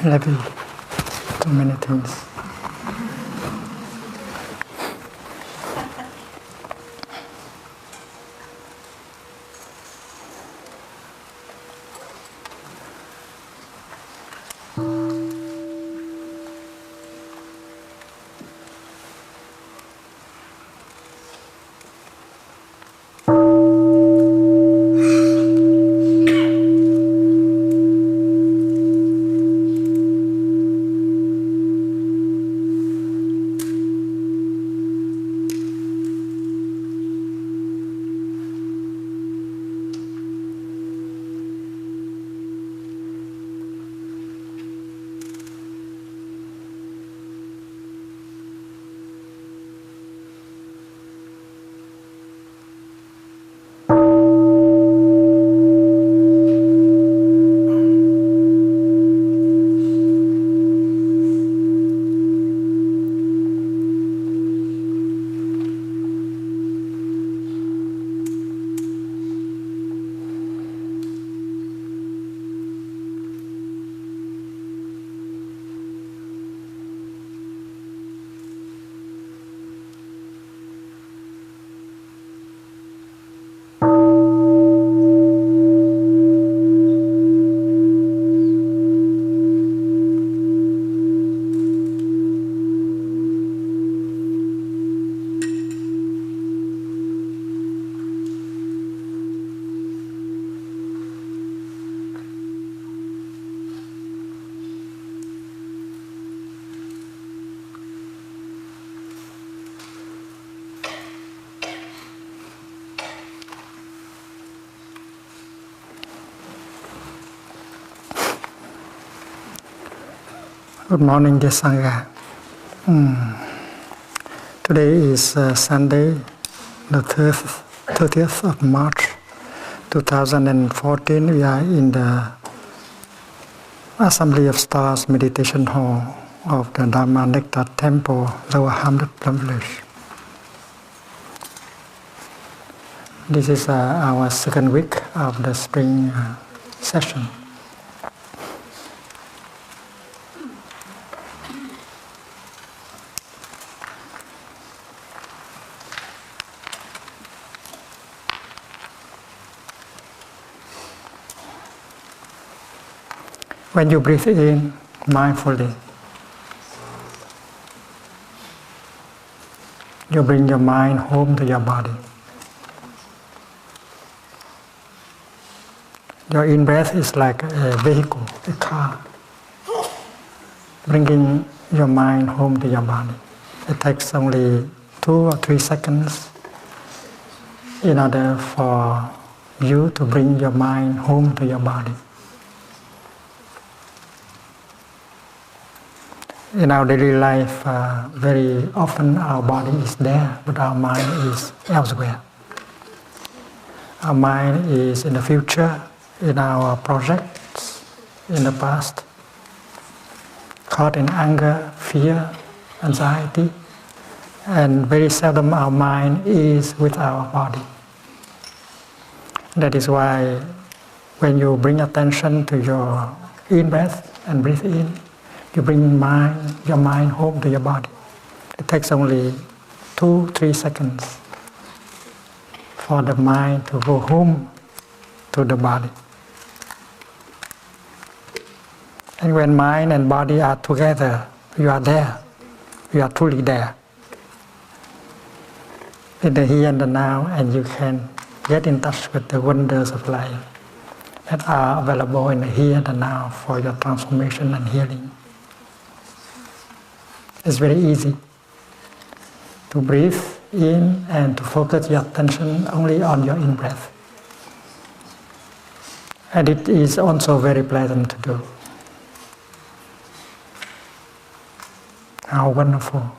heavy, too many things. Good morning, dear Sangha. Today is Sunday, the 30th of March, 2014. We are in the Assembly of Stars Meditation Hall of the Dharma Nectar Temple, Lower Hamlet, Plum Village. This is our second week of the spring session. When you breathe in mindfully, you bring your mind home to your body. Your in-breath is like a vehicle, a car, bringing your mind home to your body. It takes only 2 or 3 seconds in order for you to bring your mind home to your body. In our daily life, very often our body is there, but our mind is elsewhere. Our mind is in the future, in our projects, in the past, caught in anger, fear, anxiety, and very seldom our mind is with our body. That is why when you bring attention to your in-breath and breathe in, you bring your mind home to your body. It takes only 2-3 seconds for the mind to go home to the body. And when mind and body are together, you are there. You are truly there. In the here and the now, and you can get in touch with the wonders of life that are available in the here and the now for your transformation and healing. It's very easy to breathe in and to focus your attention only on your in-breath. And it is also very pleasant to do. How wonderful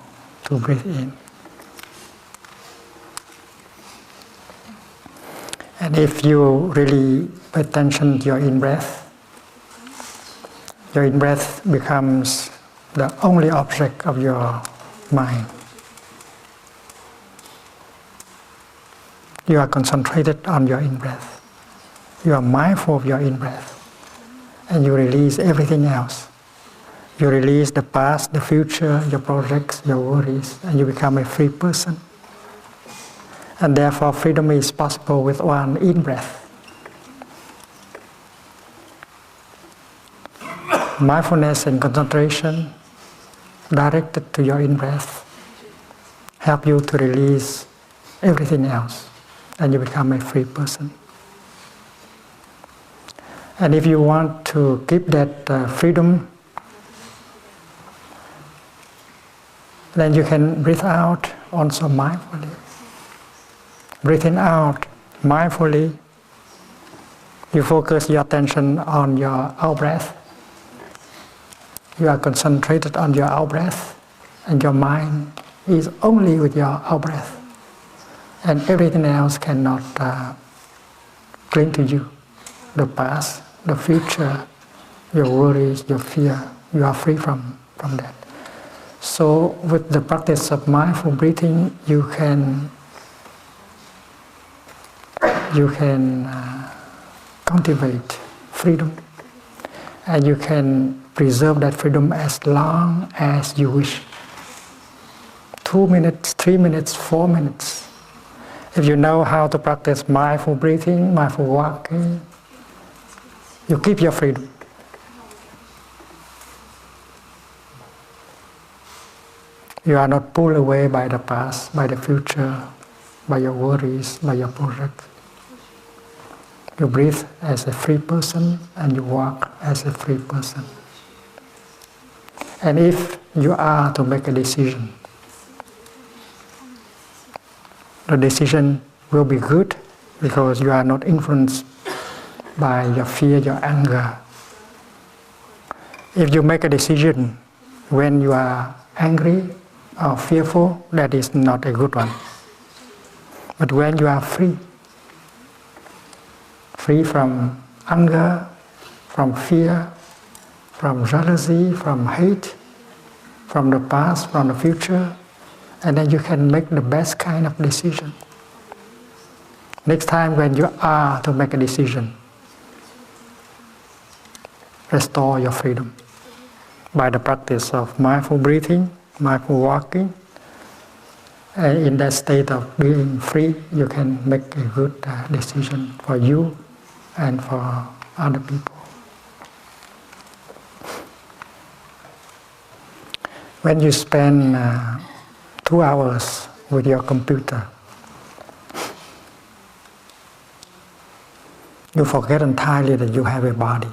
to breathe in. And if you really pay attention to your in-breath becomes the only object of your mind. You are concentrated on your in-breath. You are mindful of your in-breath. And you release everything else. You release the past, the future, your projects, your worries, and you become a free person. And therefore, freedom is possible with one in-breath. Mindfulness and concentration directed to your in-breath help you to release everything else, and you become a free person. And if you want to keep that freedom, then you can breathe out also mindfully. Breathing out mindfully, you focus your attention on your out-breath. You are concentrated on your out-breath, and your mind is only with your out-breath. And everything else cannot cling to you. The past, the future, your worries, your fear, you are free from that. So with the practice of mindful breathing, you can cultivate freedom, and you can preserve that freedom as long as you wish. 2 minutes, 3 minutes, 4 minutes. If you know how to practice mindful breathing, mindful walking, you keep your freedom. You are not pulled away by the past, by the future, by your worries, by your projects. You breathe as a free person, and you walk as a free person. And if you are to make a decision, the decision will be good because you are not influenced by your fear, your anger. If you make a decision when you are angry or fearful, that is not a good one. But when you are free from anger, from fear, from jealousy, from hate, from the past, from the future, and then you can make the best kind of decision. Next time when you are to make a decision, restore your freedom by the practice of mindful breathing, mindful walking. And in that state of being free, you can make a good decision for you and for other people. When you spend 2 hours with your computer, you forget entirely that you have a body.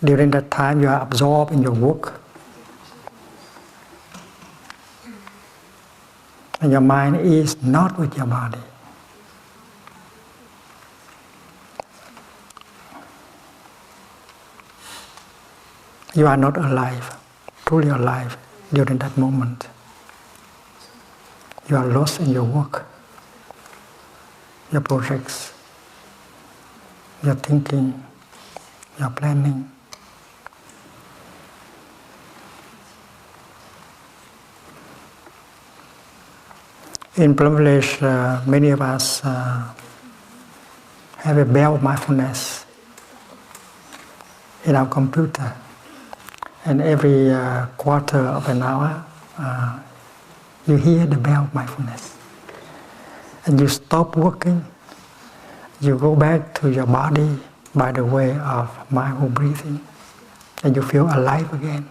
During that time, you are absorbed in your work. And your mind is not with your body. You are not alive, truly alive during that moment. You are lost in your work, your projects, your thinking, your planning. In privilege, many of us have a bell of mindfulness in our computer. And every quarter of an hour, you hear the bell of mindfulness. And you stop working, you go back to your body by the way of mindful breathing, and you feel alive again.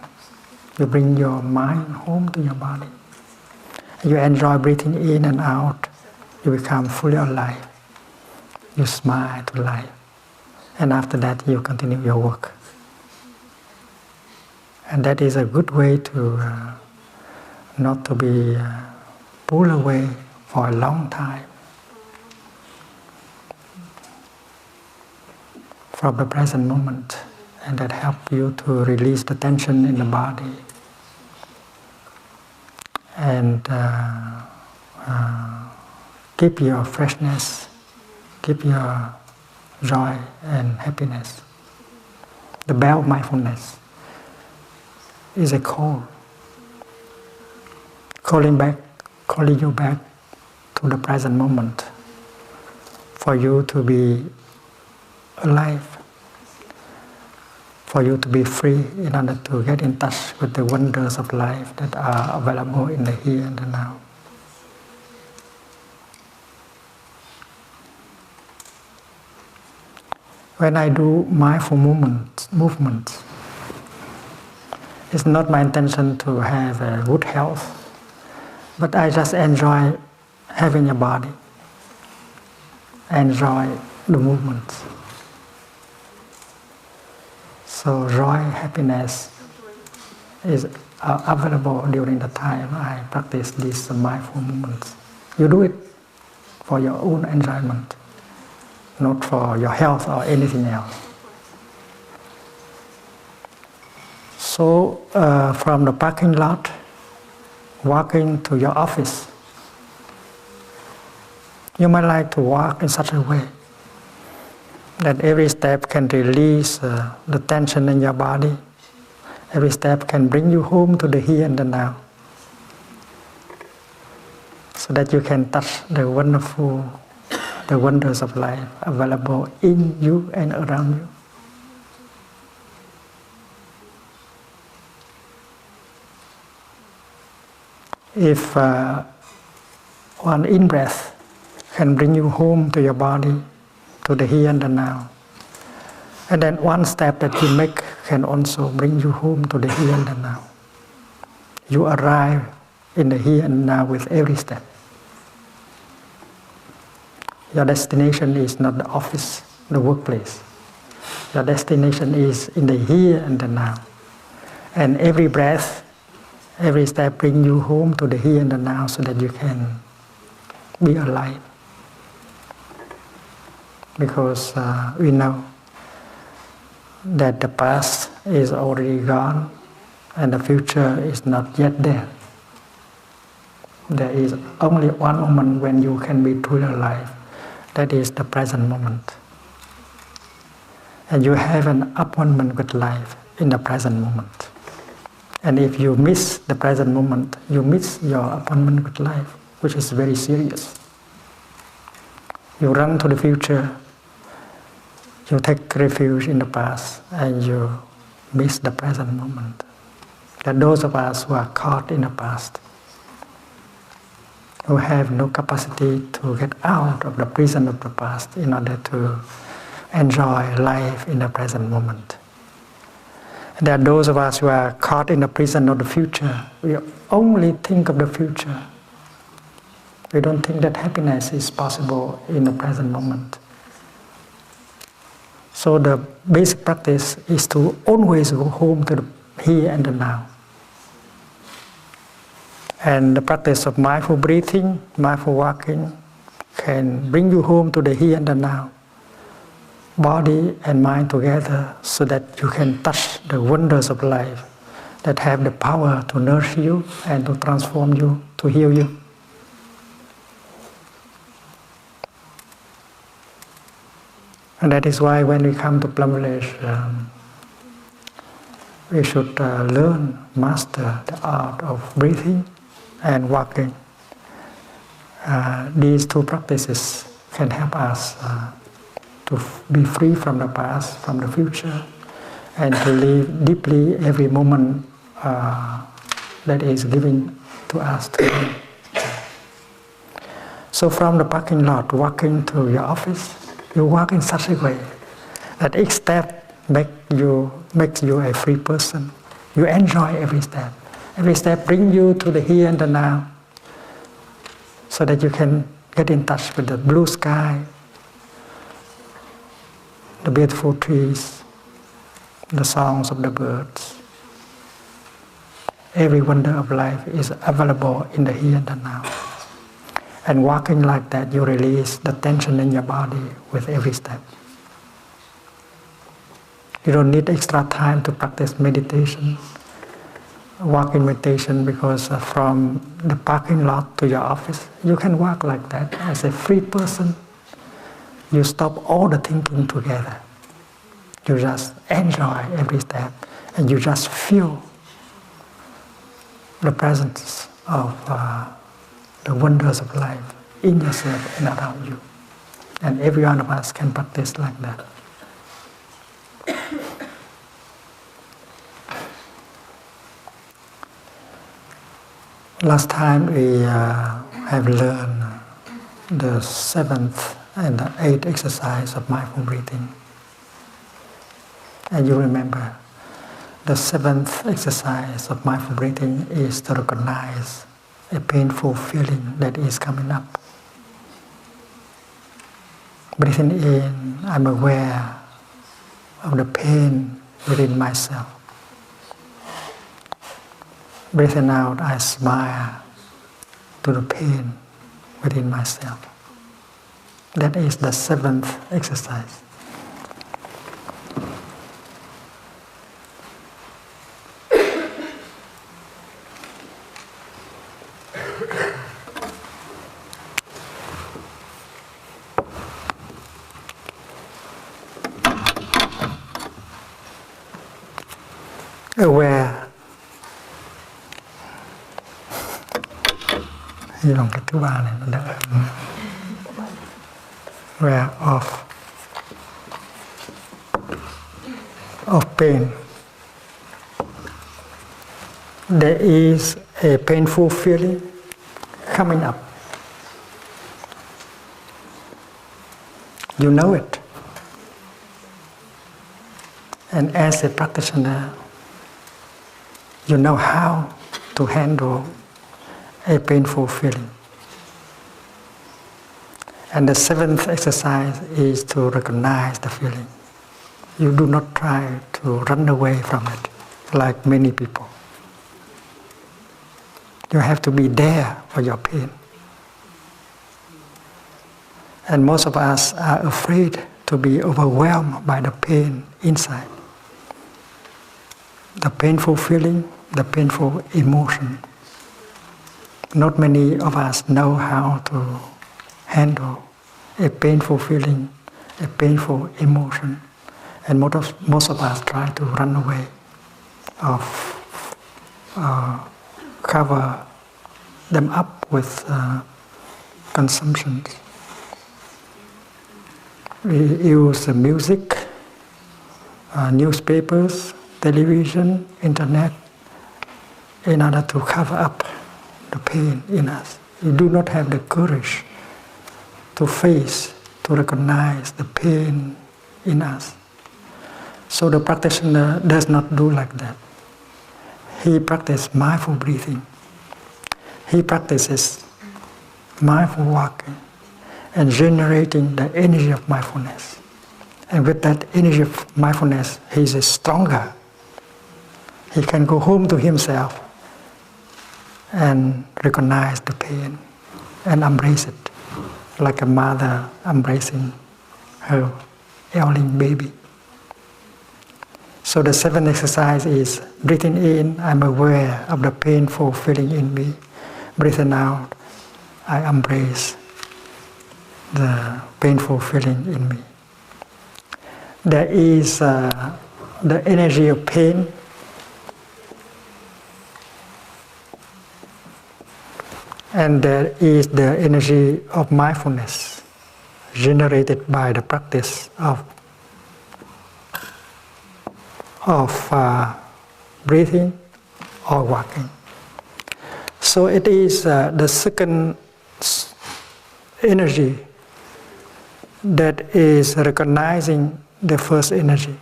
You bring your mind home to your body. You enjoy breathing in and out. You become fully alive. You smile to life. And after that, you continue your work. And that is a good way to not to be pulled away for a long time from the present moment. And that helps you to release the tension in the body. And keep your freshness, keep your joy and happiness. The bell of mindfulness is a call, calling you back to the present moment, for you to be alive. for you to be free in order to get in touch with the wonders of life that are available in the here and the now. When I do mindful movements, it's not my intention to have a good health, but I just enjoy having a body, enjoy the movements. So joy, happiness is available during the time I practice these mindful movements. You do it for your own enjoyment, not for your health or anything else. So from the parking lot, walking to your office, you might like to walk in such a way that every step can release the tension in your body. Every step can bring you home to the here and the now, so that you can touch the wonders of life available in you and around you. If one in-breath can bring you home to your body, to the here and the now, and then one step that you make can also bring you home to the here and the now. You arrive in the here and now with every step. Your destination is not the office, the workplace. Your destination is in the here and the now. And every breath, every step brings you home to the here and the now so that you can be alive. Because we know that the past is already gone and the future is not yet there. There is only one moment when you can be truly alive. That is the present moment. And you have an appointment with life in the present moment. And if you miss the present moment, you miss your appointment with life, which is very serious. You run to the future, you take refuge in the past, and you miss the present moment. That those of us who are caught in the past, who have no capacity to get out of the prison of the past in order to enjoy life in the present moment. And there are those of us who are caught in the prison of the future. We only think of the future. We don't think that happiness is possible in the present moment. So the basic practice is to always go home to the here and the now. And the practice of mindful breathing, mindful walking can bring you home to the here and the now. Body and mind together so that you can touch the wonders of life that have the power to nourish you and to transform you, to heal you. And that is why when we come to Plum Village, we should learn, master the art of breathing and walking. These two practices can help us to be free from the past, from the future, and to live deeply every moment that is given to us today. So from the parking lot, walking to your office, you walk in such a way that each step makes you a free person. You enjoy every step. Every step brings you to the here and the now, so that you can get in touch with the blue sky, the beautiful trees, the songs of the birds. Every wonder of life is available in the here and the now. And walking like that, you release the tension in your body with every step. You don't need extra time to practice meditation, walking meditation, because from the parking lot to your office, you can walk like that as a free person. You stop all the thinking together. You just enjoy every step, and you just feel the presence of the wonders of life in yourself and around you. And every one of us can practice like that. Last time we have learned the 7th and the 8th exercise of mindful breathing. And you remember, the 7th exercise of mindful breathing is to recognize a painful feeling that is coming up. Breathing in, I'm aware of the pain within myself. Breathing out, I smile to the pain within myself. That is the 7th exercise. Aware. Hy vọng cái thứ ba này nó đỡ. Aware of pain. There is a painful feeling coming up. You know it. And as a practitioner, you know how to handle a painful feeling. And the 7th exercise is to recognize the feeling. You do not try to run away from it, like many people. You have to be there for your pain. And most of us are afraid to be overwhelmed by the pain inside. The painful feeling, the painful emotion. Not many of us know how to handle a painful feeling, a painful emotion, and most of us try to run away or cover them up with consumptions. We use music, newspapers, television, internet, in order to cover up the pain in us. We do not have the courage to face, to recognize the pain in us. So the practitioner does not do like that. He practices mindful breathing. He practices mindful walking and generating the energy of mindfulness. And with that energy of mindfulness, he is stronger. He can go home to himself and recognize the pain and embrace it, like a mother embracing her ailing baby. So the 7th exercise is breathing in, I'm aware of the painful feeling in me. Breathing out, I embrace the painful feeling in me. There is the energy of pain. And there is the energy of mindfulness generated by the practice of breathing or walking. So it is the second energy that is recognizing the first energy.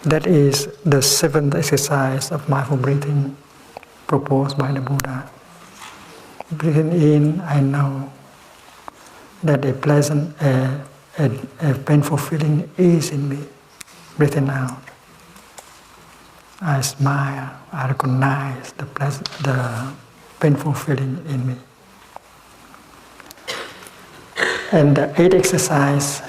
That is the 7th exercise of mindful breathing proposed by the Buddha. Breathing in, I know that a pleasant, a painful feeling is in me. Breathing out, I smile, I recognize the painful feeling in me. And the 8th exercise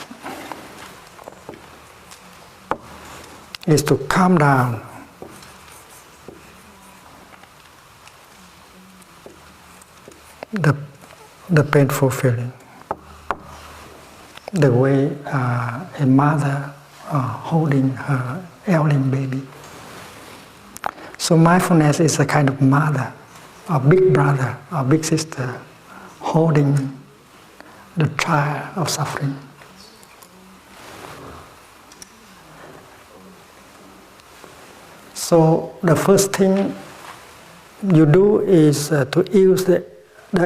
is to calm down. The painful feeling. The way a mother holding her ailing baby. So mindfulness is a kind of mother, or big brother, or big sister, holding the child of suffering. So the first thing you do is to use the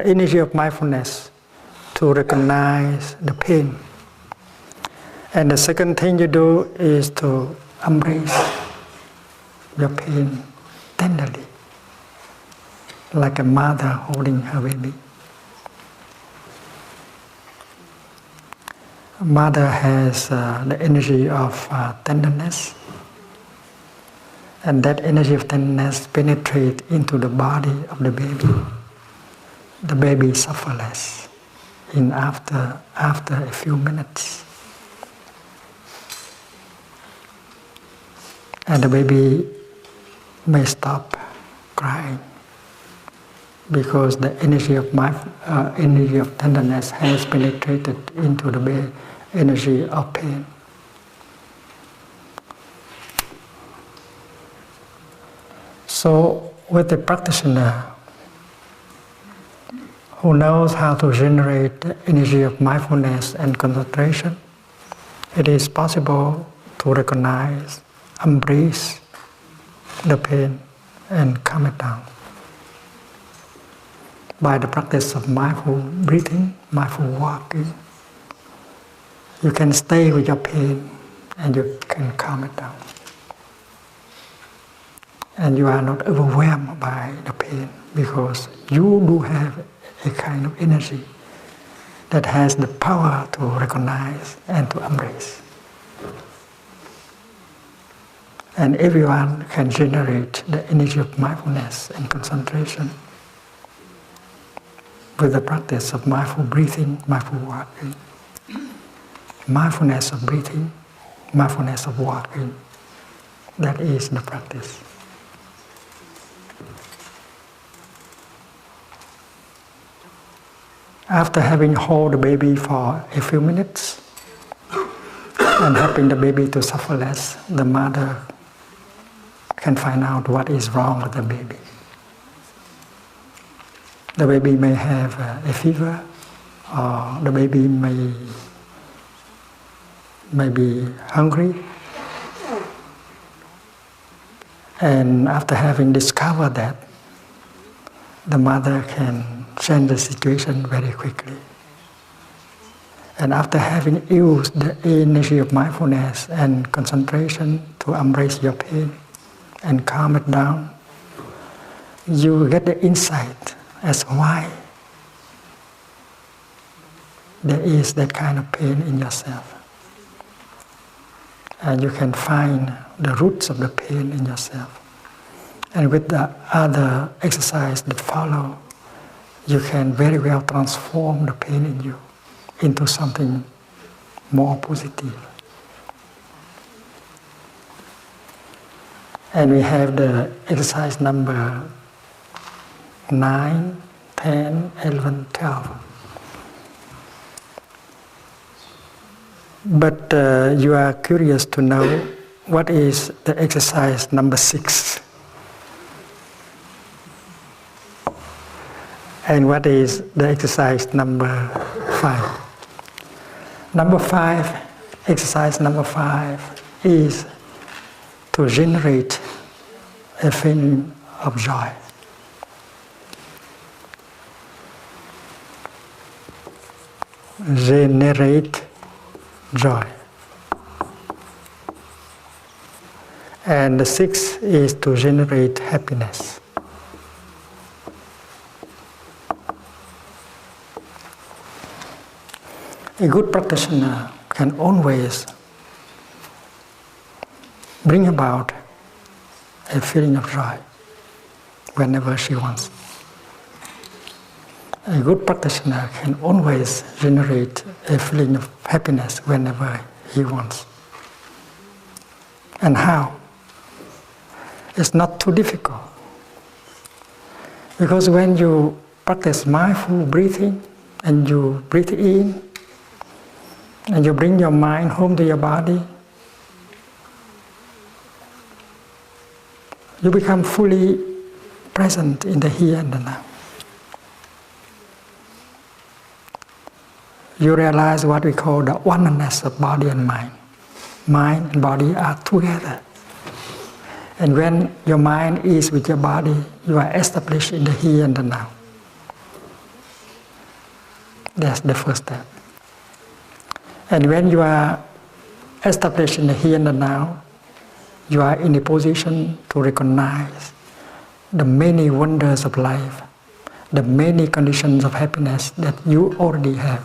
energy of mindfulness to recognize the pain. And the second thing you do is to embrace your pain tenderly, like a mother holding her baby. A mother has the energy of tenderness, and that energy of tenderness penetrates into the body of the baby. The baby suffers less after a few minutes. And the baby may stop crying because the energy of tenderness has penetrated into the energy of pain. So, with the practitioner who knows how to generate the energy of mindfulness and concentration, it is possible to recognize, embrace the pain and calm it down. By the practice of mindful breathing, mindful walking, you can stay with your pain and you can calm it down. And you are not overwhelmed by the pain because you do have a kind of energy that has the power to recognize and to embrace. And everyone can generate the energy of mindfulness and concentration with the practice of mindful breathing, mindful walking. Mindfulness of breathing, mindfulness of walking. That is the practice. After having held the baby for a few minutes and helping the baby to suffer less, the mother can find out what is wrong with the baby. The baby may have a fever, or the baby may be hungry. And after having discovered that, the mother can change the situation very quickly. And after having used the energy of mindfulness and concentration to embrace your pain and calm it down, you get the insight as why there is that kind of pain in yourself. And you can find the roots of the pain in yourself. And with the other exercise that follow, you can very well transform the pain in you into something more positive. And we have the exercise number 9, 10, 11, 12. But you are curious to know what is the exercise number 6. And what is the exercise number 5? Exercise number 5 is to generate a feeling of joy. Generate joy. And the 6th is to generate happiness. A good practitioner can always bring about a feeling of joy whenever she wants. A good practitioner can always generate a feeling of happiness whenever he wants. And how? It's not too difficult. Because when you practice mindful breathing and you breathe in, and you bring your mind home to your body, you become fully present in the here and the now. You realize what we call the oneness of body and mind. Mind and body are together. And when your mind is with your body, you are established in the here and the now. That's the first step. And when you are established in the here and the now, you are in a position to recognize the many wonders of life, the many conditions of happiness that you already have.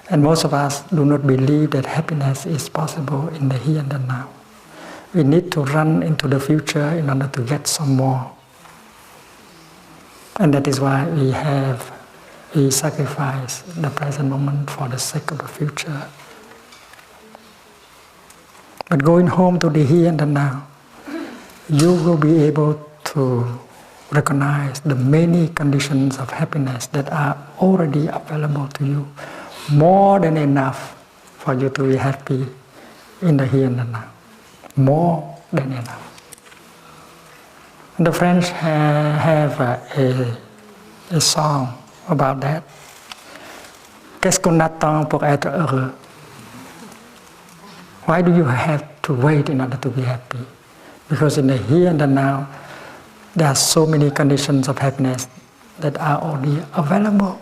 And most of us do not believe that happiness is possible in the here and the now. We need to run into the future in order to get some more. And that is why we sacrifice the present moment for the sake of the future. But going home to the here and the now, you will be able to recognize the many conditions of happiness that are already available to you, more than enough for you to be happy in the here and the now. More than enough. The French have a song about that. Qu'est-ce qu'on attend pour être heureux? Why do you have to wait in order to be happy? Because in the here and the now, there are so many conditions of happiness that are already available.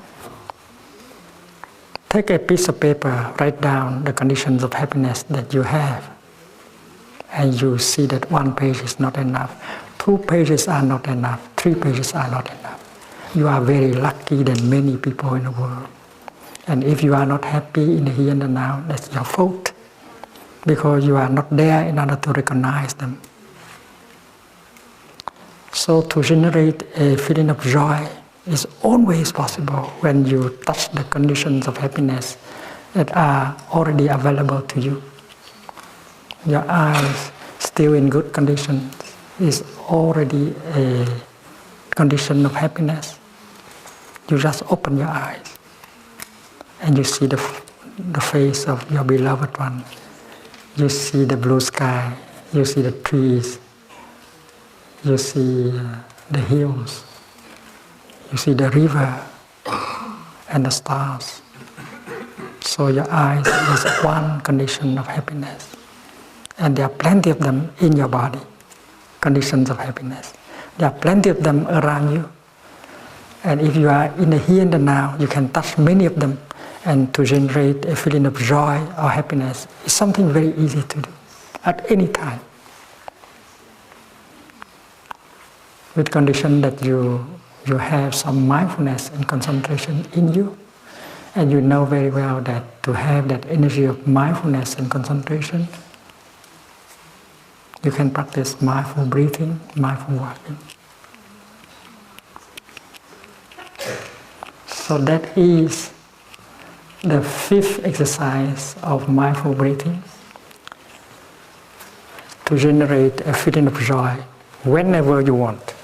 Take a piece of paper, write down the conditions of happiness that you have. And you see that one page is not enough, 2 pages are not enough, 3 pages are not enough. You are very lucky than many people in the world. And if you are not happy in the here and the now, that's your fault. Because you are not there in order to recognize them. So to generate a feeling of joy is always possible when you touch the conditions of happiness that are already available to you. Your eyes still in good conditions is already a condition of happiness. You just open your eyes and you see the face of your beloved one. You see the blue sky, you see the trees, you see the hills, you see the river and the stars. So your eyes is one condition of happiness. And there are plenty of them in your body, conditions of happiness. There are plenty of them around you. And if you are in the here and the now, you can touch many of them. And to generate a feeling of joy or happiness is something very easy to do at any time. With condition that you have some mindfulness and concentration in you. And you know very well that to have that energy of mindfulness and concentration, you can practice mindful breathing, mindful walking. So that is the 5th exercise of mindful breathing, to generate a feeling of joy whenever you want.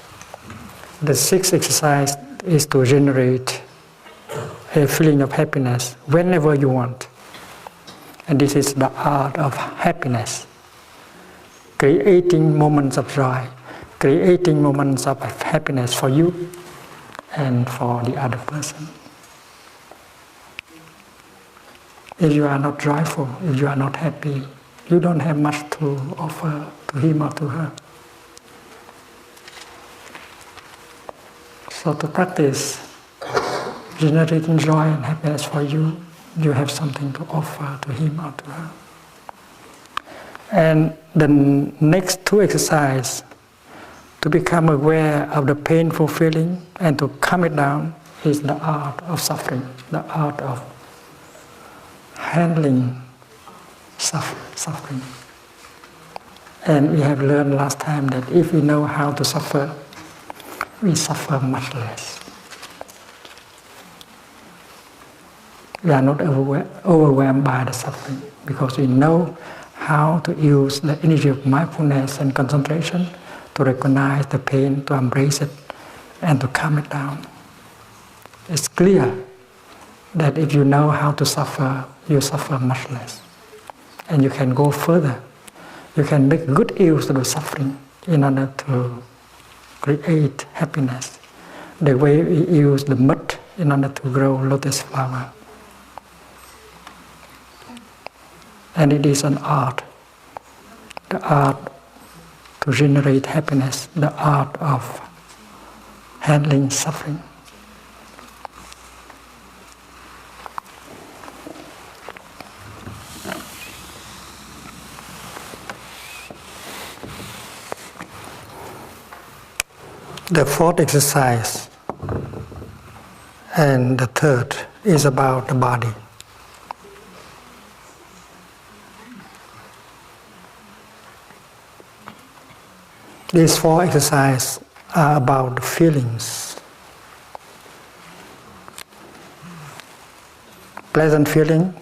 The 6th exercise is to generate a feeling of happiness whenever you want. And this is the art of happiness. Creating moments of joy, creating moments of happiness for you and for the other person. If you are not joyful, if you are not happy, you don't have much to offer to him or to her. So to practice generating joy and happiness for you, you have something to offer to him or to her. And the next 2 exercises, to become aware of the painful feeling and to calm it down, is the art of suffering, the art of handling suffering. And we have learned last time that if we know how to suffer, we suffer much less. We are not overwhelmed by the suffering because we know how to use the energy of mindfulness and concentration to recognize the pain, to embrace it, and to calm it down. It's clear that if you know how to suffer, you suffer much less. And you can go further. You can make good use of the suffering in order to create happiness. The way we use the mud in order to grow lotus flower. And it is an art. The art to generate happiness, the art of handling suffering. The fourth exercise and the third is about the body. These four exercises are about the feelings. Pleasant feeling,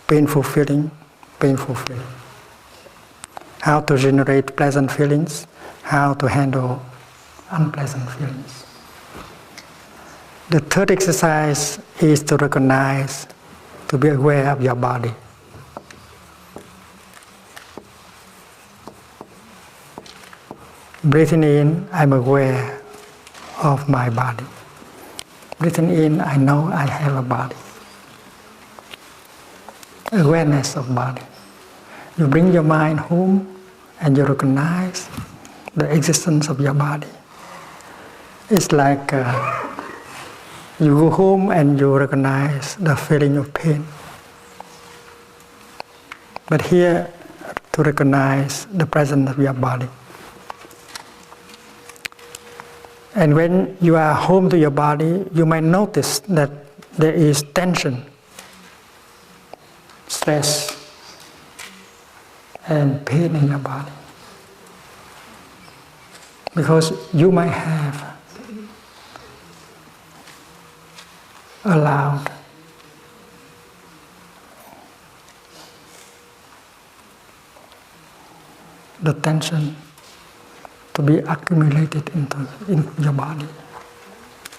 painful feeling, painful feeling. How to generate pleasant feelings, how to handle unpleasant feelings. The third exercise is to recognize, to be aware of your body. Breathing in, I'm aware of my body. Breathing in, I know I have a body. Awareness of body. You bring your mind home and you recognize the existence of your body. It's like you go home and you recognize the feeling of pain. But here, to recognize the presence of your body. And when you are home to your body, you might notice that there is tension, stress, and pain in your body. Because you might have allowed the tension to be accumulated in your body.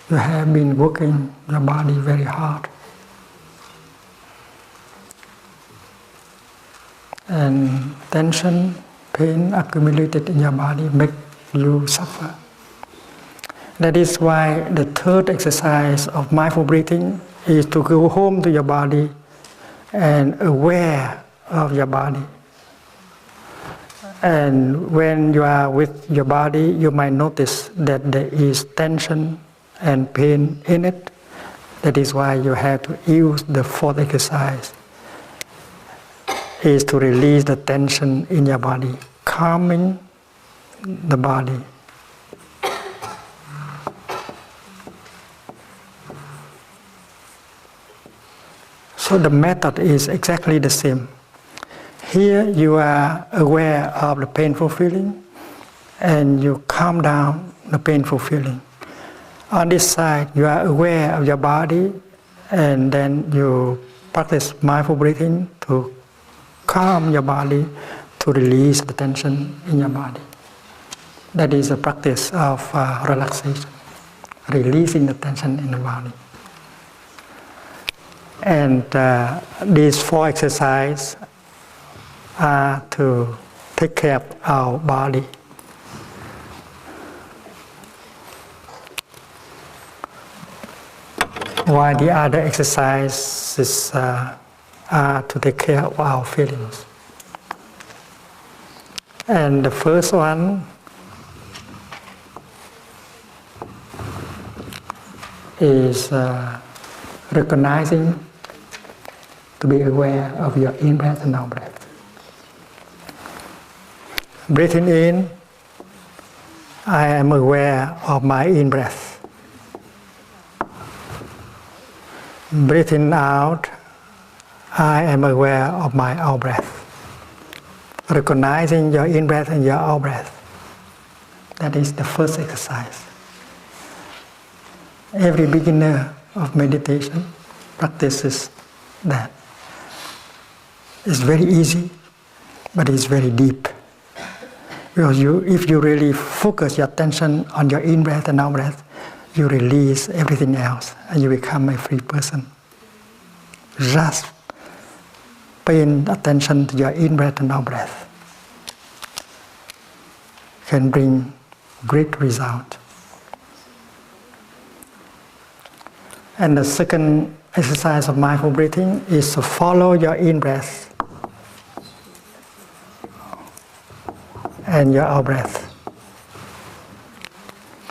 You have been working your body very hard. And tension, pain accumulated in your body make you suffer. That is why the third exercise of mindful breathing is to go home to your body and aware of your body. And when you are with your body, you might notice that there is tension and pain in it. That is why you have to use the fourth exercise, is to release the tension in your body, calming the body. So the method is exactly the same. Here you are aware of the painful feeling and you calm down the painful feeling. On this side, you are aware of your body and then you practice mindful breathing to calm your body, to release the tension in your body. That is a practice of relaxation, releasing the tension in the body. And these four exercises are to take care of our body. While the other exercises are to take care of our feelings. And the first one is recognizing, to be aware of your in-breath and out-breath. Breathing in, I am aware of my in-breath. Breathing out, I am aware of my out-breath. Recognizing your in-breath and your out-breath. That is the first exercise. Every beginner of meditation practices that. It's very easy, but it's very deep. Because if you really focus your attention on your in-breath and out-breath, you release everything else and you become a free person. Just paying attention to your in-breath and out-breath can bring great result. And the second exercise of mindful breathing is to follow your in-breath and your out-breath.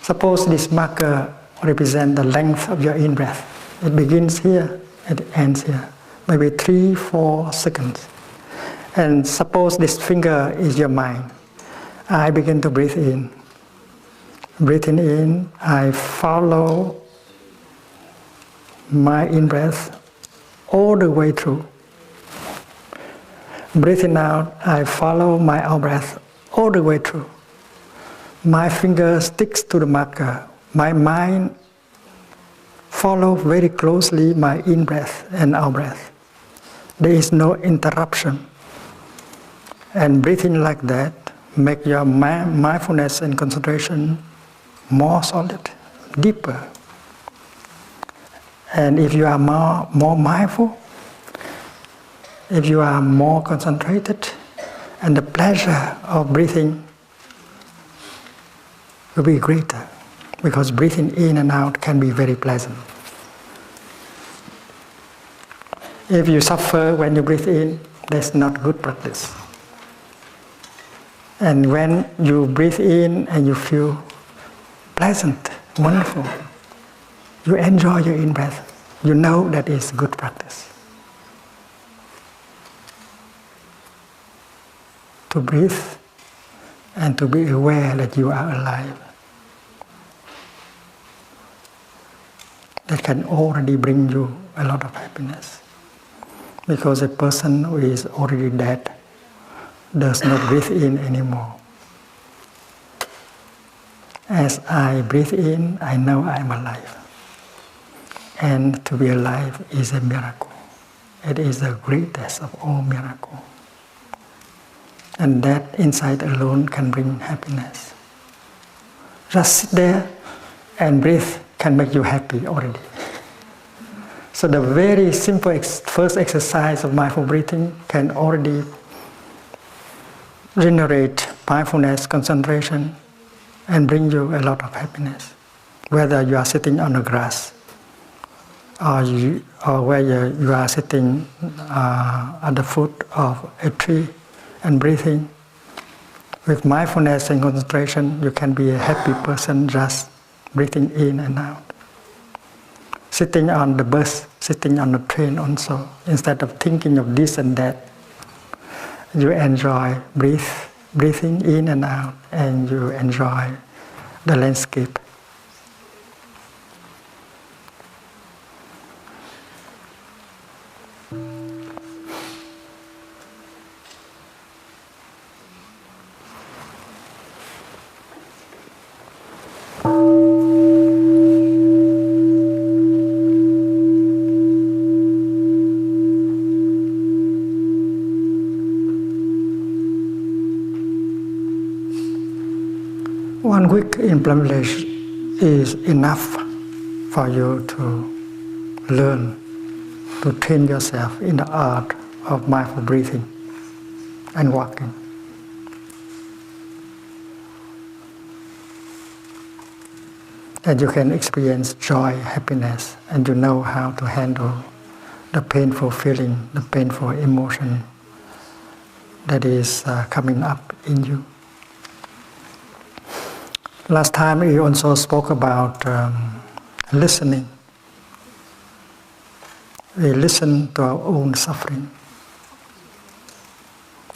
Suppose this marker represents the length of your in-breath. It begins here, it ends here, maybe 3-4 seconds. And suppose this finger is your mind. I begin to breathe in. Breathing in, I follow my in-breath all the way through. Breathing out, I follow my out-breath all the way through. My finger sticks to the marker. My mind follows very closely my in-breath and out-breath. There is no interruption. And breathing like that make your mindfulness and concentration more solid, deeper. And if you are more mindful, if you are more concentrated, and the pleasure of breathing will be greater, because breathing in and out can be very pleasant. If you suffer when you breathe in, that's not good practice. And when you breathe in and you feel pleasant, wonderful, you enjoy your in-breath, you know that is good practice. To breathe and to be aware that you are alive. That can already bring you a lot of happiness. Because a person who is already dead does not breathe in anymore. As I breathe in, I know I am alive. And to be alive is a miracle. It is the greatest of all miracles. And that insight alone can bring happiness. Just sit there and breathe can make you happy already. So the very simple first exercise of mindful breathing can already generate mindfulness, concentration, and bring you a lot of happiness. Whether you are sitting on the grass, or whether you are sitting at the foot of a tree and breathing. With mindfulness and concentration, you can be a happy person just breathing in and out. Sitting on the bus, sitting on the train also, instead of thinking of this and that, you enjoy breathing in and out, and you enjoy the landscape. One week in Bangladesh is enough for you to learn, to train yourself in the art of mindful breathing and walking. And you can experience joy, happiness, and you know how to handle the painful feeling, the painful emotion that is coming up in you. Last time we also spoke about listening. We listen to our own suffering.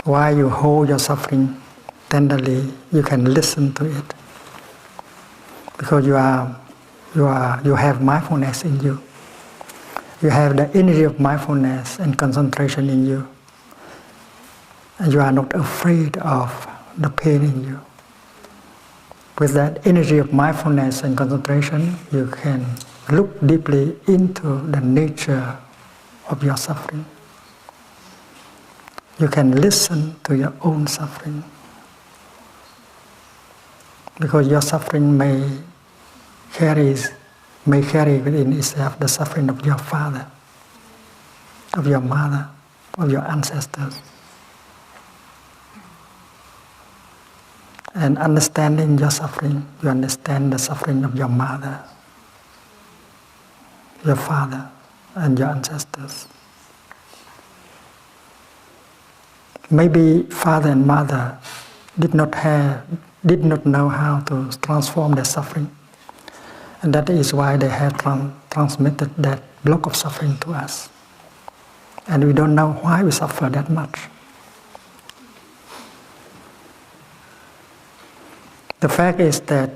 While you hold your suffering tenderly, you can listen to it. Because you have mindfulness in you. You have the energy of mindfulness and concentration in you. And you are not afraid of the pain in you. With that energy of mindfulness and concentration, you can look deeply into the nature of your suffering. You can listen to your own suffering. Because your suffering may carry within itself the suffering of your father, of your mother, of your ancestors. And understanding your suffering, you understand the suffering of your mother, your father, and your ancestors. Maybe father and mother did not know how to transform their suffering, and that is why they have transmitted that block of suffering to us. And we don't know why we suffer that much. The fact is that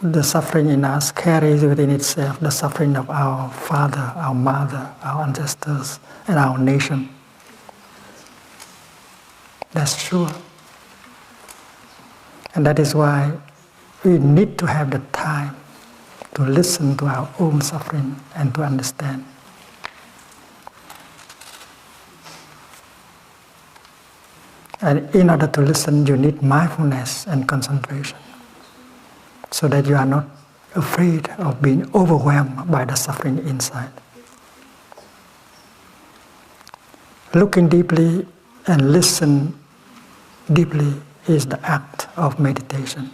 the suffering in us carries within itself the suffering of our father, our mother, our ancestors, and our nation. That's true. And that is why we need to have the time to listen to our own suffering and to understand. And in order to listen, you need mindfulness and concentration, so that you are not afraid of being overwhelmed by the suffering inside. Looking deeply and listen deeply is the act of meditation.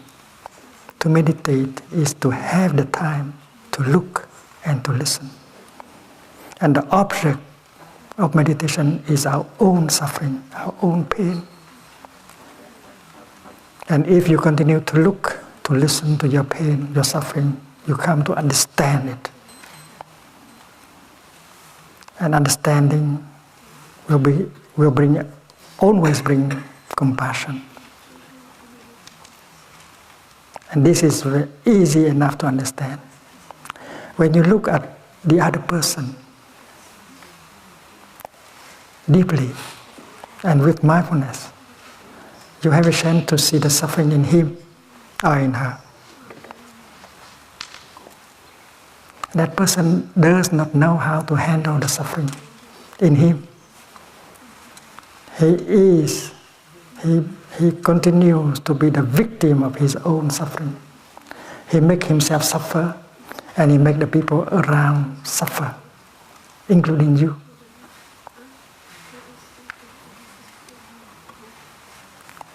To meditate is to have the time to look and to listen. And the object of meditation is our own suffering, our own pain. And if you continue to look, to listen to your pain, your suffering, you come to understand it. And understanding will always bring compassion. And this is very easy enough to understand. When you look at the other person deeply and with mindfulness, you have a chance to see the suffering in him or in her. That person does not know how to handle the suffering in him. He continues to be the victim of his own suffering. He makes himself suffer, and he makes the people around suffer, including you.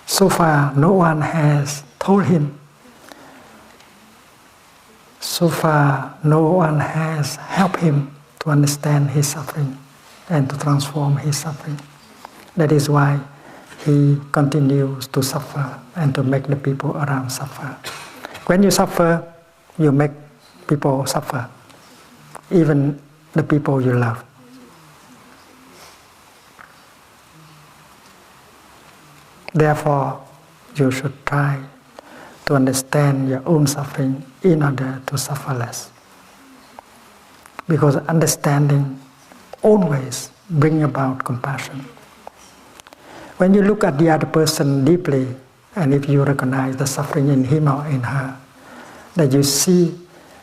So far, no one has told him. So far, no one has helped him to understand his suffering and to transform his suffering. That is why he continues to suffer and to make the people around suffer. When you suffer, you make people suffer, even the people you love. Therefore, you should try to understand your own suffering in order to suffer less. Because understanding always brings about compassion. When you look at the other person deeply, and if you recognize the suffering in him or in her, that you see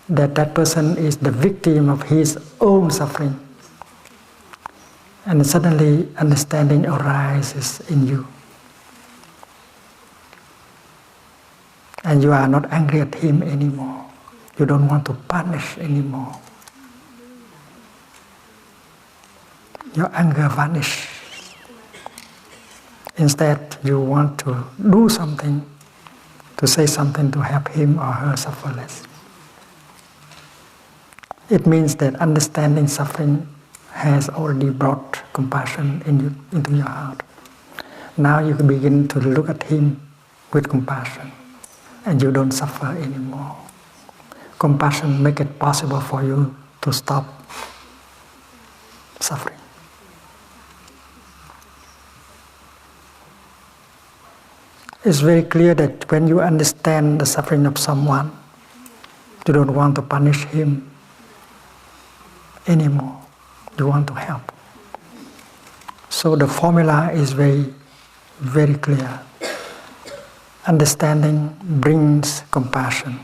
that that person is the victim of his own suffering, and suddenly understanding arises in you. And you are not angry at him anymore. You don't want to punish anymore. Your anger vanishes. Instead, you want to do something, to say something to help him or her suffer less. It means that understanding suffering has already brought compassion into your heart. Now you begin to look at him with compassion, and you don't suffer anymore. Compassion makes it possible for you to stop suffering. It's very clear that when you understand the suffering of someone, you don't want to punish him anymore. You want to help. So the formula is very, very clear. Understanding brings compassion.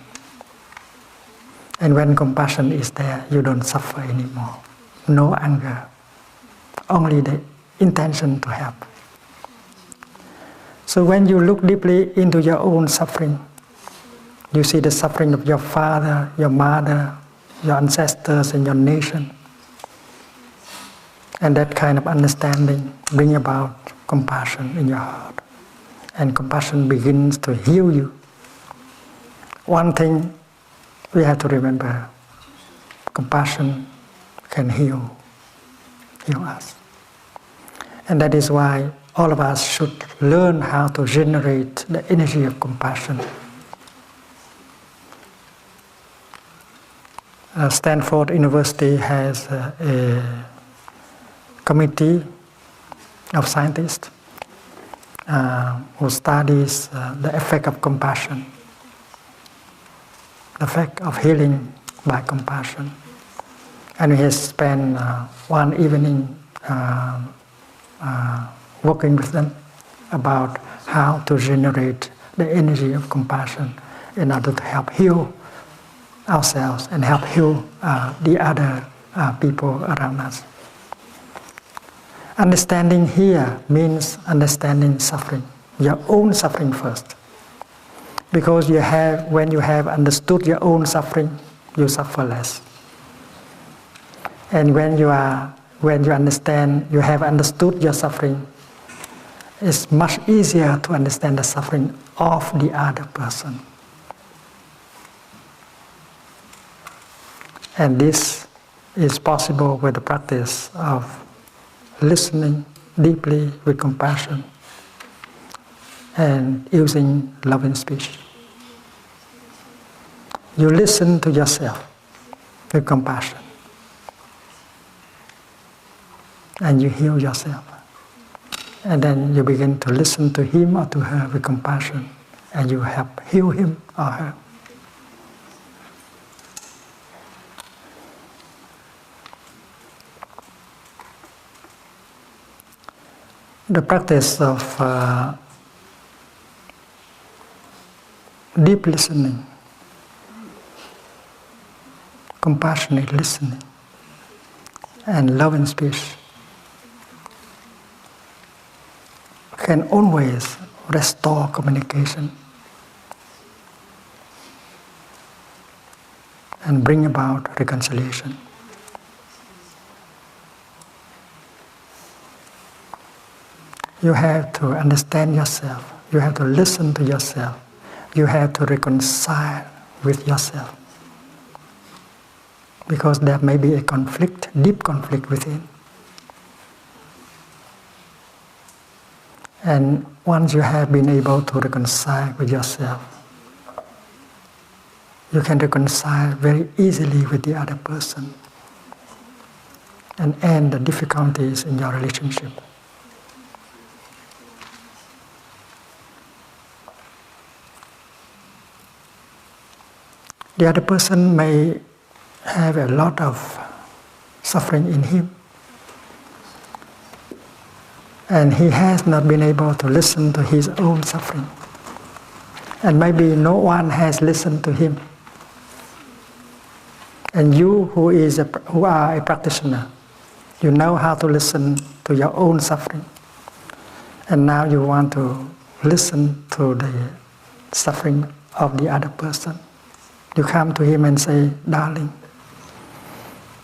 And when compassion is there, you don't suffer anymore. No anger, only the intention to help. So when you look deeply into your own suffering, you see the suffering of your father, your mother, your ancestors, and your nation. And that kind of understanding brings about compassion in your heart. And compassion begins to heal you. One thing we have to remember, compassion can heal heal us. And that is why all of us should learn how to generate the energy of compassion. Stanford University has a committee of scientists who studies the effect of compassion, the effect of healing by compassion. And we have spent one evening working with them about how to generate the energy of compassion in order to help heal ourselves and help heal the other people around us. Understanding here means understanding suffering, your own suffering first. Because when you have understood your own suffering, you suffer less. And when you understand, you have understood your suffering, it's much easier to understand the suffering of the other person. And this is possible with the practice of listening deeply with compassion and using loving speech. You listen to yourself with compassion and you heal yourself. And then you begin to listen to him or to her with compassion and you help heal him or her. The practice of deep listening, compassionate listening, and loving speech can always restore communication and bring about reconciliation. You have to understand yourself. You have to listen to yourself. You have to reconcile with yourself. Because there may be a conflict, deep conflict within. And once you have been able to reconcile with yourself, you can reconcile very easily with the other person and end the difficulties in your relationship. The other person may have a lot of suffering in him, and he has not been able to listen to his own suffering. And maybe no one has listened to him. And you who are a practitioner, you know how to listen to your own suffering. And now you want to listen to the suffering of the other person. You come to him and say, "Darling,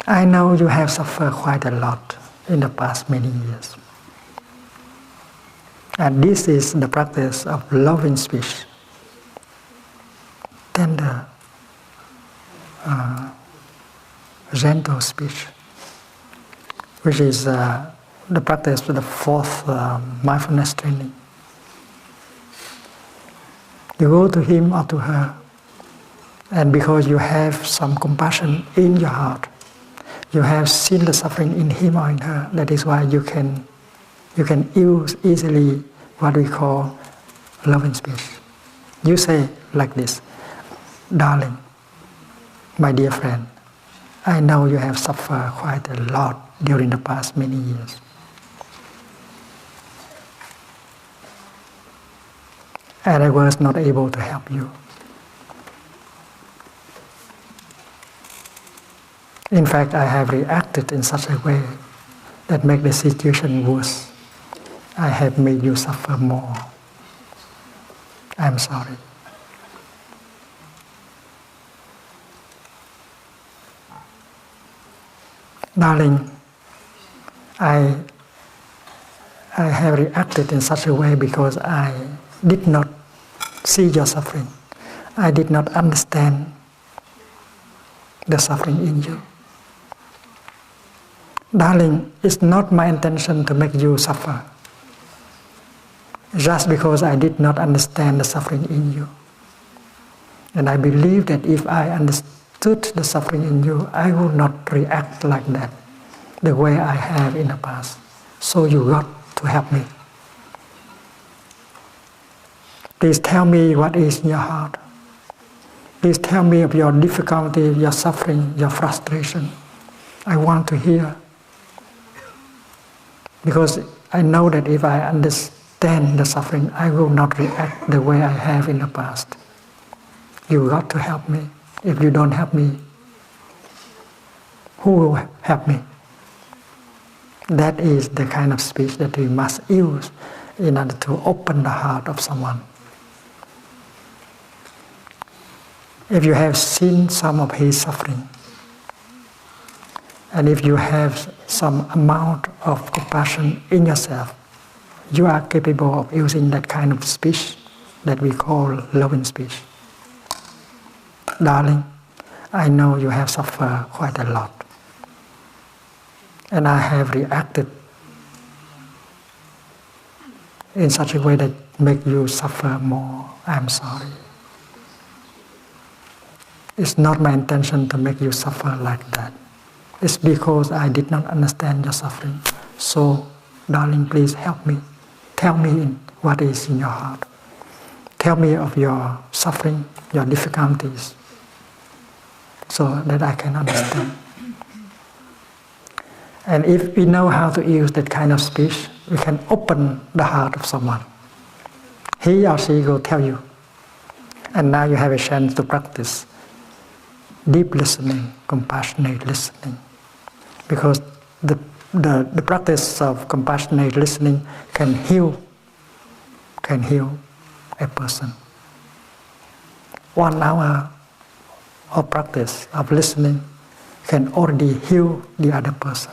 I know you have suffered quite a lot in the past many years. And this is the practice of loving speech, tender, gentle speech, which is the practice of the fourth mindfulness training. You go to him or to her, and because you have some compassion in your heart, you have seen the suffering in him or in her. That is why you can use easily what we call loving speech. You say like this, "Darling, my dear friend, I know you have suffered quite a lot during the past many years. And I was not able to help you. In fact, I have reacted in such a way that makes the situation worse. I have made you suffer more. I'm sorry." "Darling, I have reacted in such a way because I did not see your suffering. I did not understand the suffering in you. Darling, it's not my intention to make you suffer. Just because I did not understand the suffering in you. And I believe that if I understood the suffering in you, I would not react like that, the way I have in the past. So you got to help me. Please tell me what is in your heart. Please tell me of your difficulty, your suffering, your frustration. I want to hear. Because I know that if I understand the suffering, I will not react the way I have in the past. You got to help me. If you don't help me, who will help me? That is the kind of speech that we must use in order to open the heart of someone. If you have seen some of his suffering, and if you have some amount of compassion in yourself, you are capable of using that kind of speech that we call loving speech. Darling, I know you have suffered quite a lot. And I have reacted in such a way that make you suffer more. I'm sorry. It's not my intention to make you suffer like that. It's because I did not understand your suffering. So, darling, please help me. Tell me what is in your heart. Tell me of your suffering, your difficulties, so that I can understand. And if we know how to use that kind of speech, we can open the heart of someone. He or she will tell you. And now you have a chance to practice deep listening, compassionate listening. Because the practice of compassionate listening can heal a person. 1 hour of practice of listening can already heal the other person.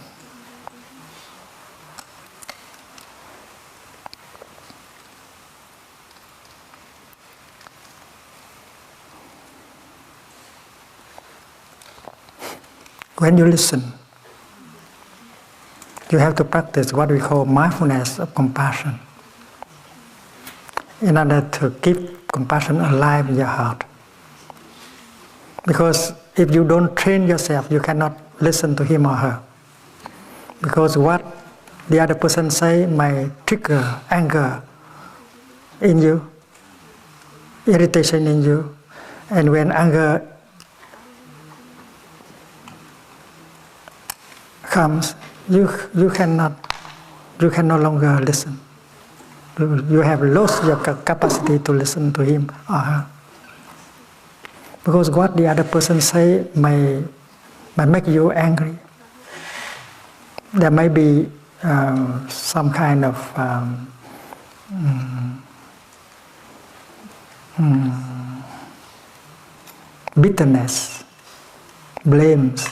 When you listen, you have to practice what we call mindfulness of compassion in order to keep compassion alive in your heart. Because if you don't train yourself, you cannot listen to him or her. Because what the other person say may trigger anger in you, irritation in you, and when anger comes, you can no longer listen. You have lost your capacity to listen to him or her. Because what the other person say may make you angry. There may be some kind of bitterness, blames,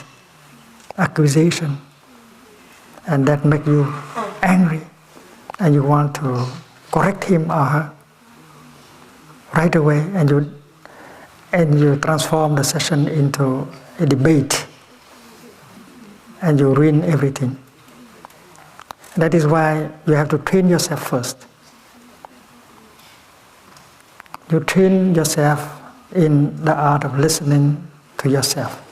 accusation, and that make you angry, and you want to correct him or her right away, and you transform the session into a debate, and you ruin everything. That is why you have to train yourself first. You train yourself in the art of listening to yourself.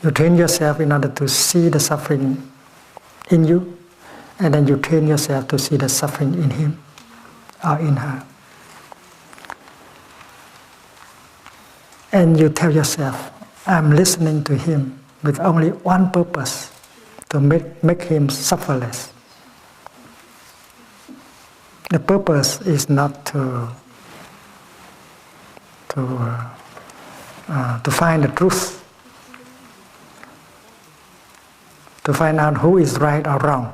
You train yourself in order to see the suffering in you, and then you train yourself to see the suffering in him or in her. And you tell yourself, I'm listening to him with only one purpose, to make him suffer less. The purpose is not to find the truth, to find out who is right or wrong.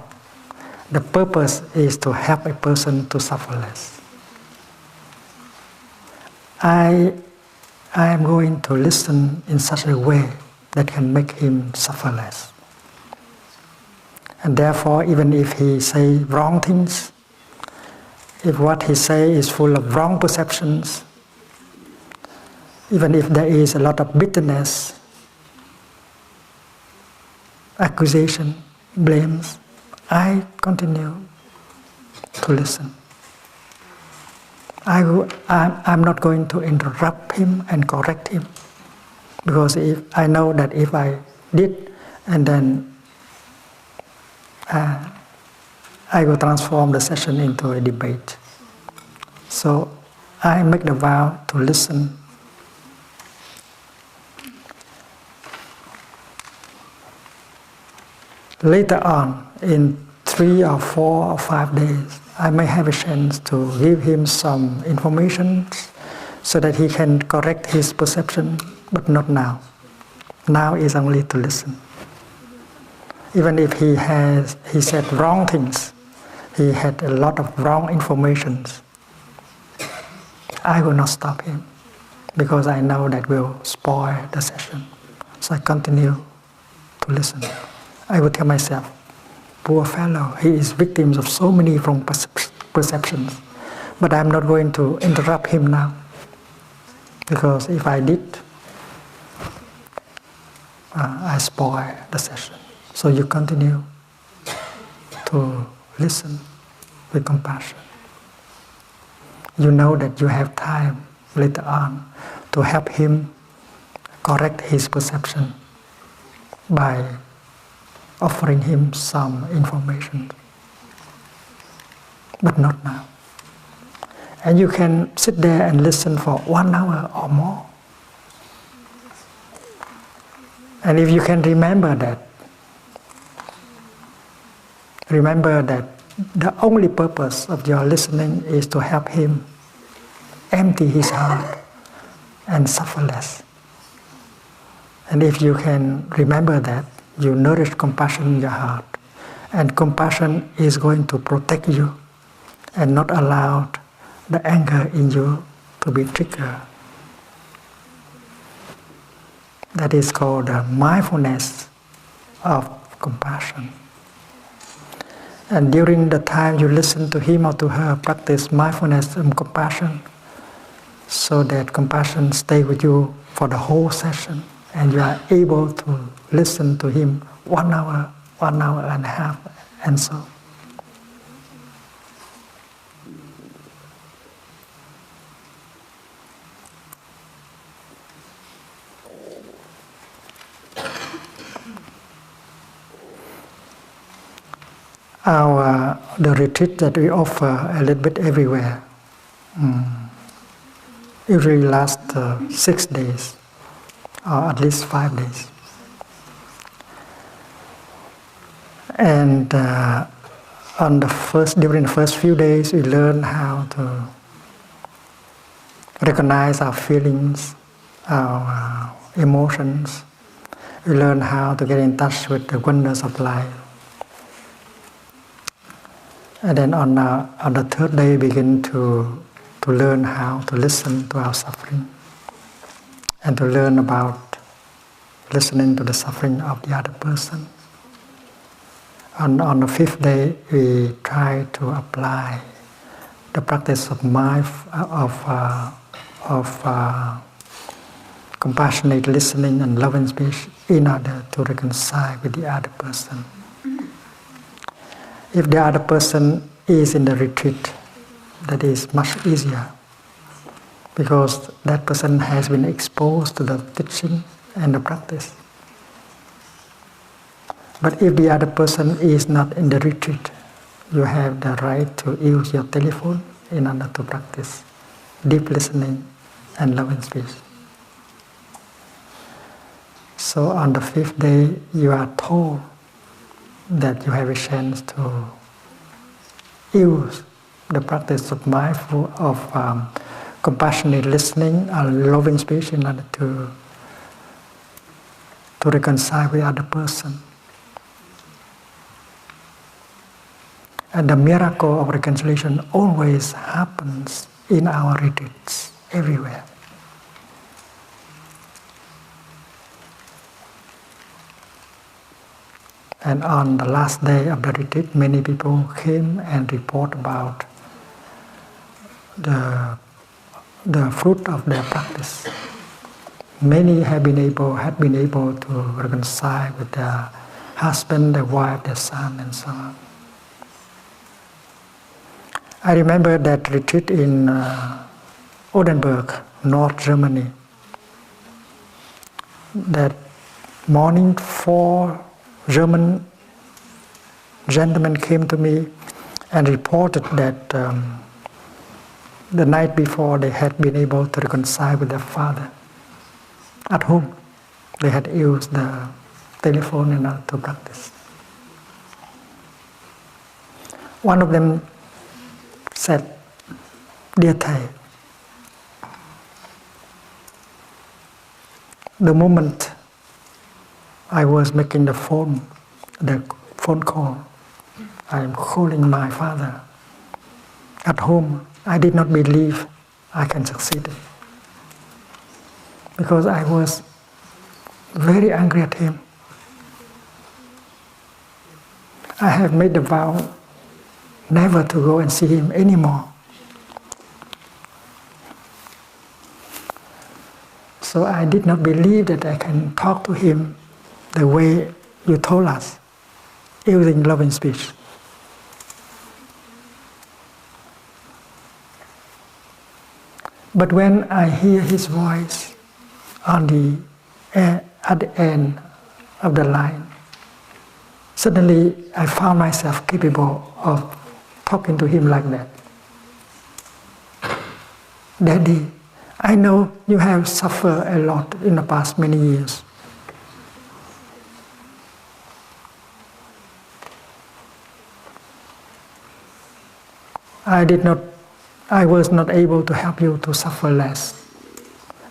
The purpose is to help a person to suffer less. I am going to listen in such a way that can make him suffer less. And therefore, even if he say wrong things, if what he say is full of wrong perceptions, even if there is a lot of bitterness, accusation, blames, I continue to listen. I'm not going to interrupt him and correct him, because if I know that if I did, and then I will transform the session into a debate. So I make the vow to listen. Later on, in 3 or 4 or 5 days, I may have a chance to give him some information so that he can correct his perception, but not now. Now is only to listen. Even if he said wrong things, he had a lot of wrong information, I will not stop him, because I know that will spoil the session. So I continue to listen. I will tell myself, poor fellow, he is victim of so many wrong perceptions, but I'm not going to interrupt him now, because if I did, I spoil the session. So you continue to listen with compassion. You know that you have time later on to help him correct his perception by offering him some information, but not now. And you can sit there and listen for 1 hour or more. And if you can remember that the only purpose of your listening is to help him empty his heart and suffer less. And if you can remember that, you nourish compassion in your heart, and compassion is going to protect you and not allow the anger in you to be triggered. That is called the mindfulness of compassion. And during the time you listen to him or to her, practice mindfulness and compassion, so that compassion stays with you for the whole session, and you are able to listen to him 1 hour, 1 hour and a half, and so. The retreat that we offer a little bit everywhere usually lasts 6 days, or at least 5 days. And during the first few days, we learn how to recognize our feelings, our emotions. We learn how to get in touch with the wonders of life. And then on the 3rd day, we begin to learn how to listen to our suffering, and to learn about listening to the suffering of the other person. And on the 5th day, we try to apply the practice of compassionate listening and loving speech in order to reconcile with the other person. If the other person is in the retreat, that is much easier, because that person has been exposed to the teaching and the practice. But if the other person is not in the retreat, you have the right to use your telephone in order to practice deep listening and loving speech. So on the 5th day, you are told that you have a chance to use the practice of compassionate listening and loving speech in order to reconcile with the other person. And the miracle of reconciliation always happens in our retreats, everywhere. And on the last day of the retreat, many people came and report about the fruit of their practice. Many had been able to reconcile with their husband, their wife, their son, and so on. I remember that retreat in Oldenburg, North Germany. That morning, 4 German gentlemen came to me and reported that the night before they had been able to reconcile with their father at home. They had used the telephone in order to practice. One of them said, "Dear Thầy, the moment I was making the phone call, I am calling my father at home, I did not believe I can succeed. Because I was very angry at him. I have made the vow never to go and see him anymore. So I did not believe that I can talk to him the way you told us, using loving speech. But when I hear his voice at the end of the line, suddenly I found myself capable of talking to him like that. Daddy, I know you have suffered a lot in the past many years. I was not able to help you to suffer less.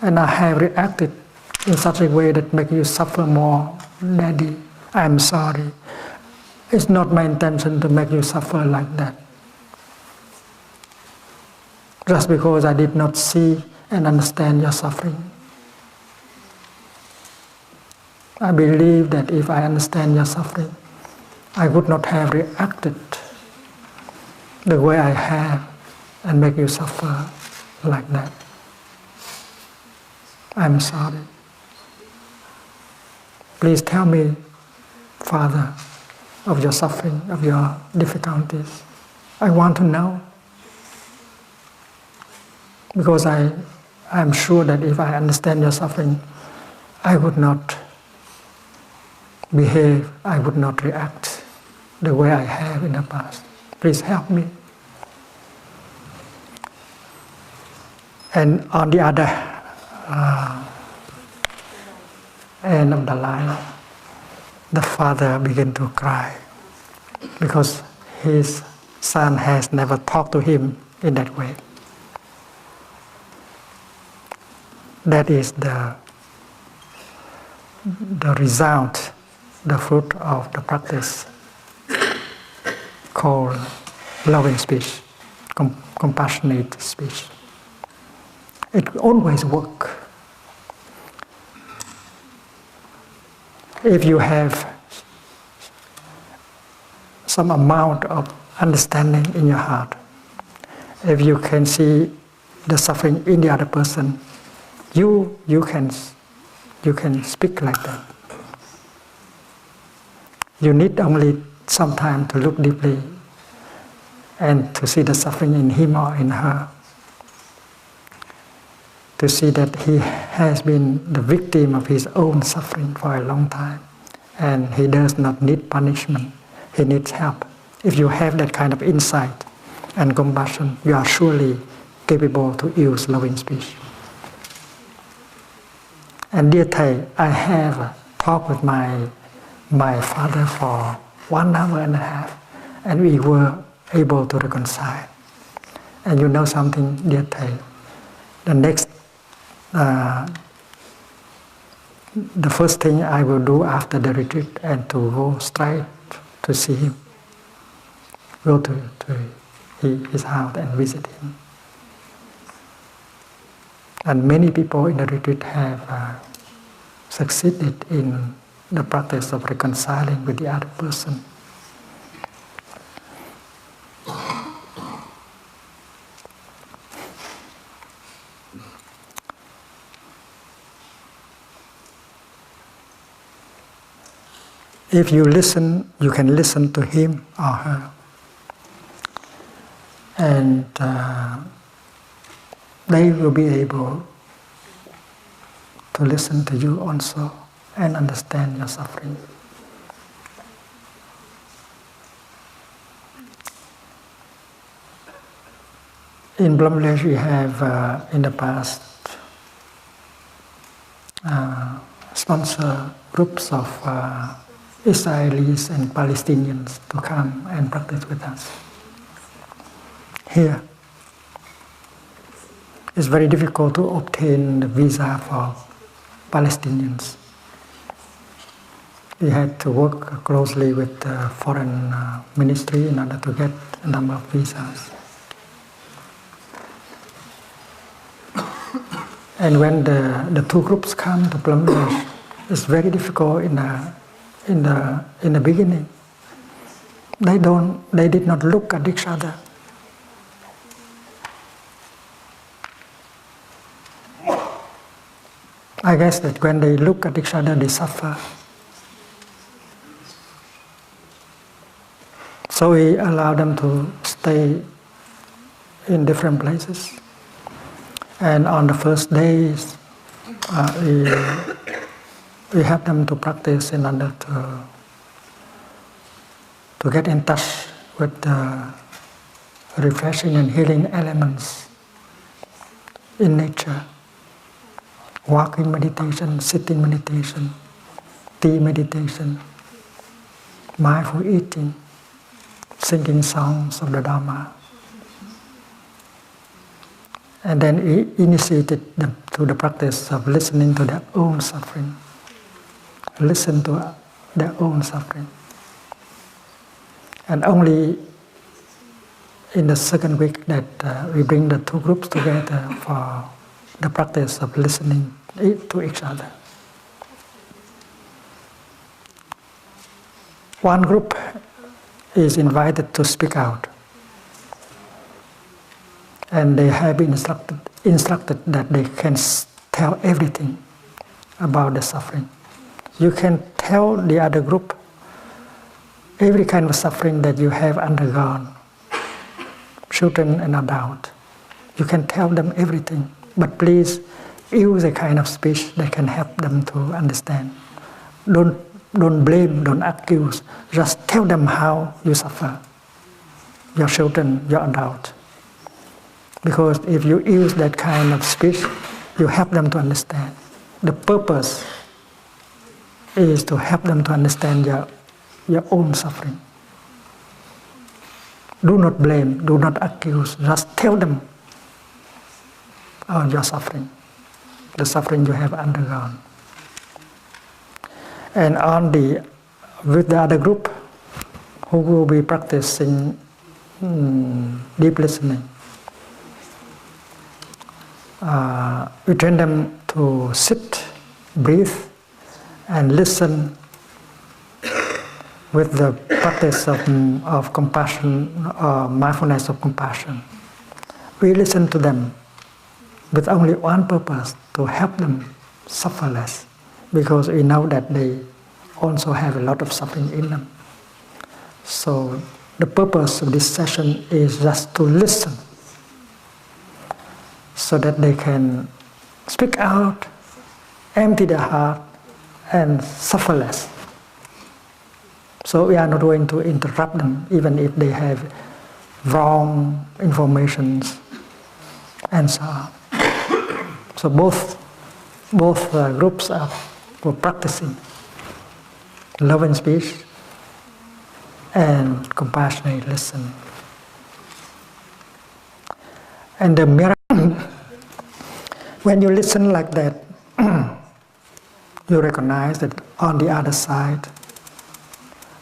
And I have reacted in such a way that makes you suffer more. Daddy, I am sorry. It's not my intention to make you suffer like that. Just because I did not see and understand your suffering. I believe that if I understand your suffering, I would not have reacted the way I have and make you suffer like that. I'm sorry. Please tell me, Father, of your suffering, of your difficulties. I want to know. Because I'm sure that if I understand your suffering, I would not behave, I would not react the way I have in the past. Please help me. And on the other end of the line, the father began to cry because his son has never talked to him in that way. That is the result, the fruit of the practice called loving speech, compassionate speech. It always works. If you have some amount of understanding in your heart, if you can see the suffering in the other person, you can speak like that. You need only some time to look deeply and to see the suffering in him or in her. To see that he has been the victim of his own suffering for a long time and he does not need punishment, he needs help. If you have that kind of insight and compassion, you are surely capable to use loving speech. And dear Thầy, I have talked with my father for 1 hour and a half and we were able to reconcile. And you know something, dear Thầy, the first thing I will do after the retreat and to go straight to see him, go to his house and visit him. And many people in the retreat have succeeded in the practice of reconciling with the other person. If you listen, you can listen to him or her. And they will be able to listen to you also and understand your suffering. In Bangladesh, we have in the past sponsored groups of Israelis and Palestinians to come and practice with us. Here, it's very difficult to obtain the visa for Palestinians. We had to work closely with the foreign ministry in order to get a number of visas. And when the two groups come to Bangladesh, it's very difficult in the beginning. They did not look at each other. I guess that when they look at each other, they suffer. So we allow them to stay in different places. And on the first days, we help them to practice in order to get in touch with the refreshing and healing elements in nature. Walking meditation, sitting meditation, tea meditation, mindful eating, singing songs of the Dharma. And then we initiated them to the practice of listening to their own suffering. Listen to their own suffering. And only in the second week that we bring the two groups together for the practice of listening to each other. One group is invited to speak out. And they have been instructed that they can tell everything about the suffering. You can tell the other group every kind of suffering that you have undergone, children and adults. You can tell them everything, but please use a kind of speech that can help them to understand. Don't blame, don't accuse. Just tell them how you suffer, your children, your adult. Because if you use that kind of speech, you help them to understand. The purpose is to help them to understand your own suffering. Do not blame, do not accuse. Just tell them your suffering, the suffering you have undergone. And with the other group who will be practicing deep listening, we train them to sit, breathe, and listen with the practice of compassion, mindfulness of compassion. We listen to them with only one purpose, to help them suffer less, because we know that they also have a lot of suffering in them. So the purpose of this session is just to listen, so that they can speak out, empty their heart, and suffer less. So we are not going to interrupt them, even if they have wrong informations and so on. So both groups were practicing loving speech and compassionate listening. And the miracle, when you listen like that, you recognize that on the other side,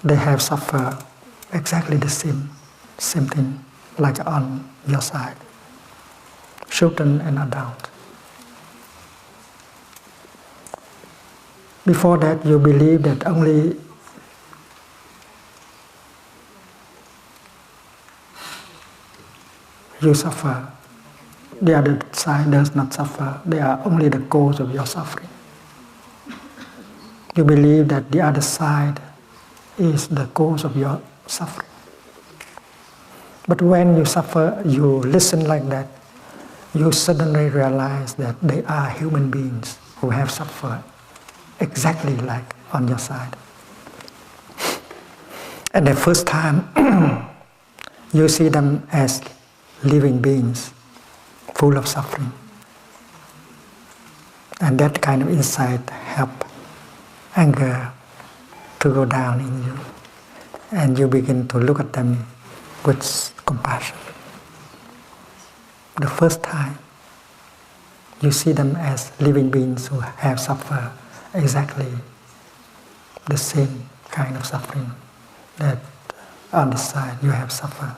they have suffered exactly the same thing like on your side, children and adults. Before that, you believe that only you suffer, the other side does not suffer. They are only the cause of your suffering. You believe that the other side is the cause of your suffering. But when you suffer, you listen like that, you suddenly realize that they are human beings who have suffered exactly like on your side. And the first time you see them as living beings full of suffering. And that kind of insight helps anger to go down in you. And you begin to look at them with compassion. The first time you see them as living beings who have suffered exactly the same kind of suffering that on this side you have suffered.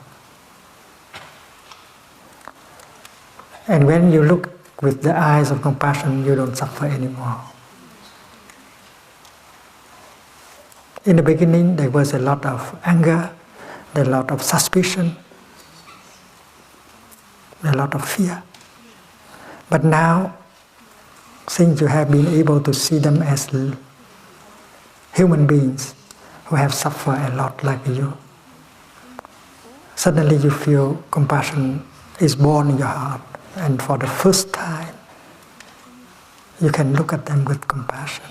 And when you look with the eyes of compassion, you don't suffer anymore. In the beginning, there was a lot of anger, a lot of suspicion, a lot of fear. But now, since you have been able to see them as human beings who have suffered a lot like you, suddenly you feel compassion is born in your heart. And for the first time, you can look at them with compassion.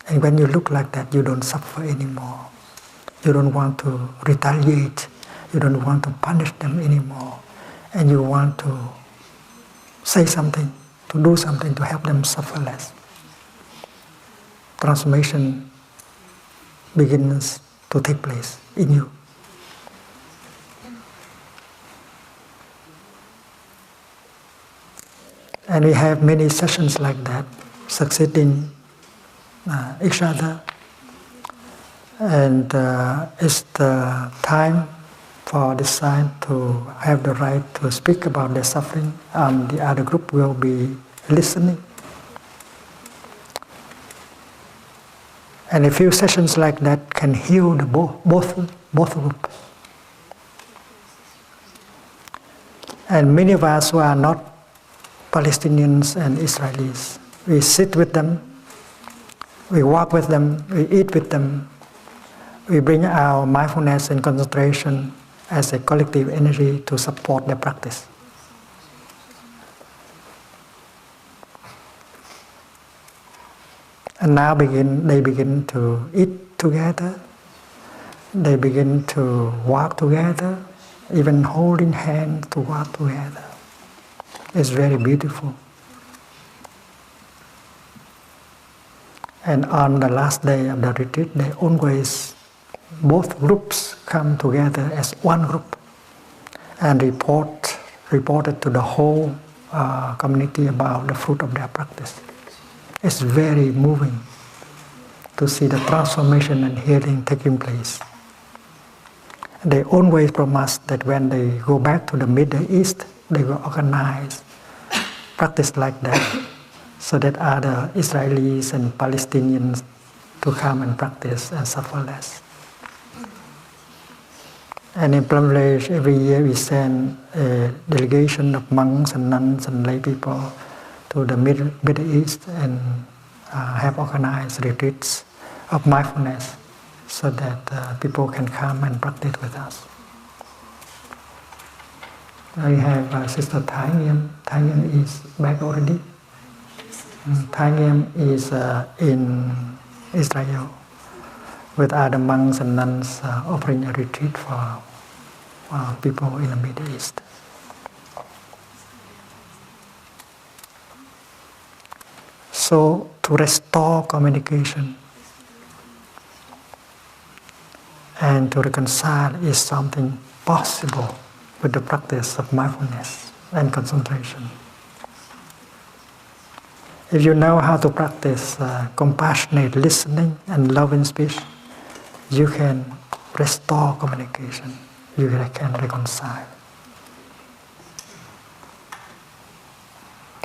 And when you look like that, you don't suffer anymore. You don't want to retaliate. You don't want to punish them anymore. And you want to say something, to do something to help them suffer less. Transformation begins to take place in you. And we have many sessions like that, succeeding each other. And it's the time for this side to have the right to speak about their suffering. The other group will be listening. And a few sessions like that can heal the both groups. And many of us who are not Palestinians and Israelis, we sit with them, we walk with them, we eat with them, we bring our mindfulness and concentration as a collective energy to support their practice. And now they begin to eat together, they begin to walk together, even holding hands to walk together. It's very beautiful. And on the last day of the retreat, both groups come together as one group and reported to the whole community about the fruit of their practice. It's very moving to see the transformation and healing taking place. They always promise that when they go back to the Middle East, they will organize practice like that, so that other Israelis and Palestinians to come and practice and suffer less. And in Plum Village, every year we send a delegation of monks and nuns and lay people to the Middle East and have organized retreats of mindfulness, so that people can come and practice with us. We have Sister Thai Nghiêm. Thai Nghiêm is back already. Thai Nghiêm is in Israel with other monks and nuns offering a retreat for people in the Middle East. So to restore communication and to reconcile is something possible with the practice of mindfulness and concentration. If you know how to practice compassionate listening and loving speech, you can restore communication. You can reconcile.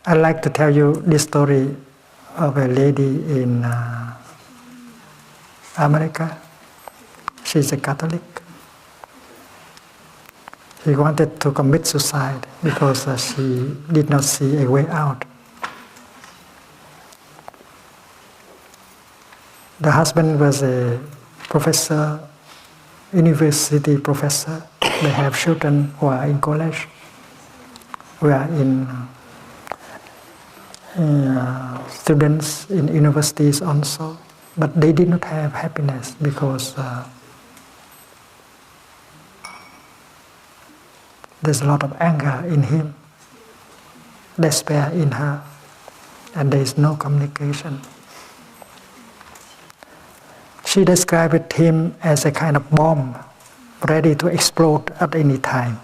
I'd like to tell you this story of a lady in America. She's a Catholic. She wanted to commit suicide because she did not see a way out. The husband was a professor, university professor, they have children who are in college, who are in students in universities also, but they did not have happiness because there's a lot of anger in him, despair in her, and there is no communication. She described him as a kind of bomb, ready to explode at any time.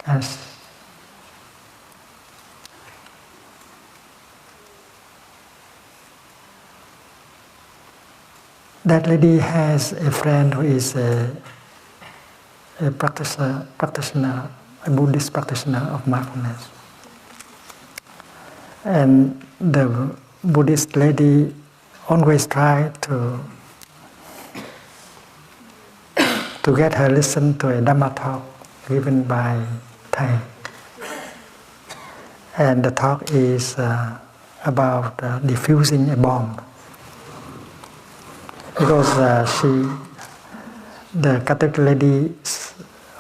And that lady has a friend who is a practitioner, a Buddhist practitioner of mindfulness. And the Buddhist lady always try to get her listen to a Dhamma talk given by Thầy. And the talk is about diffusing a bomb. Because the Catholic lady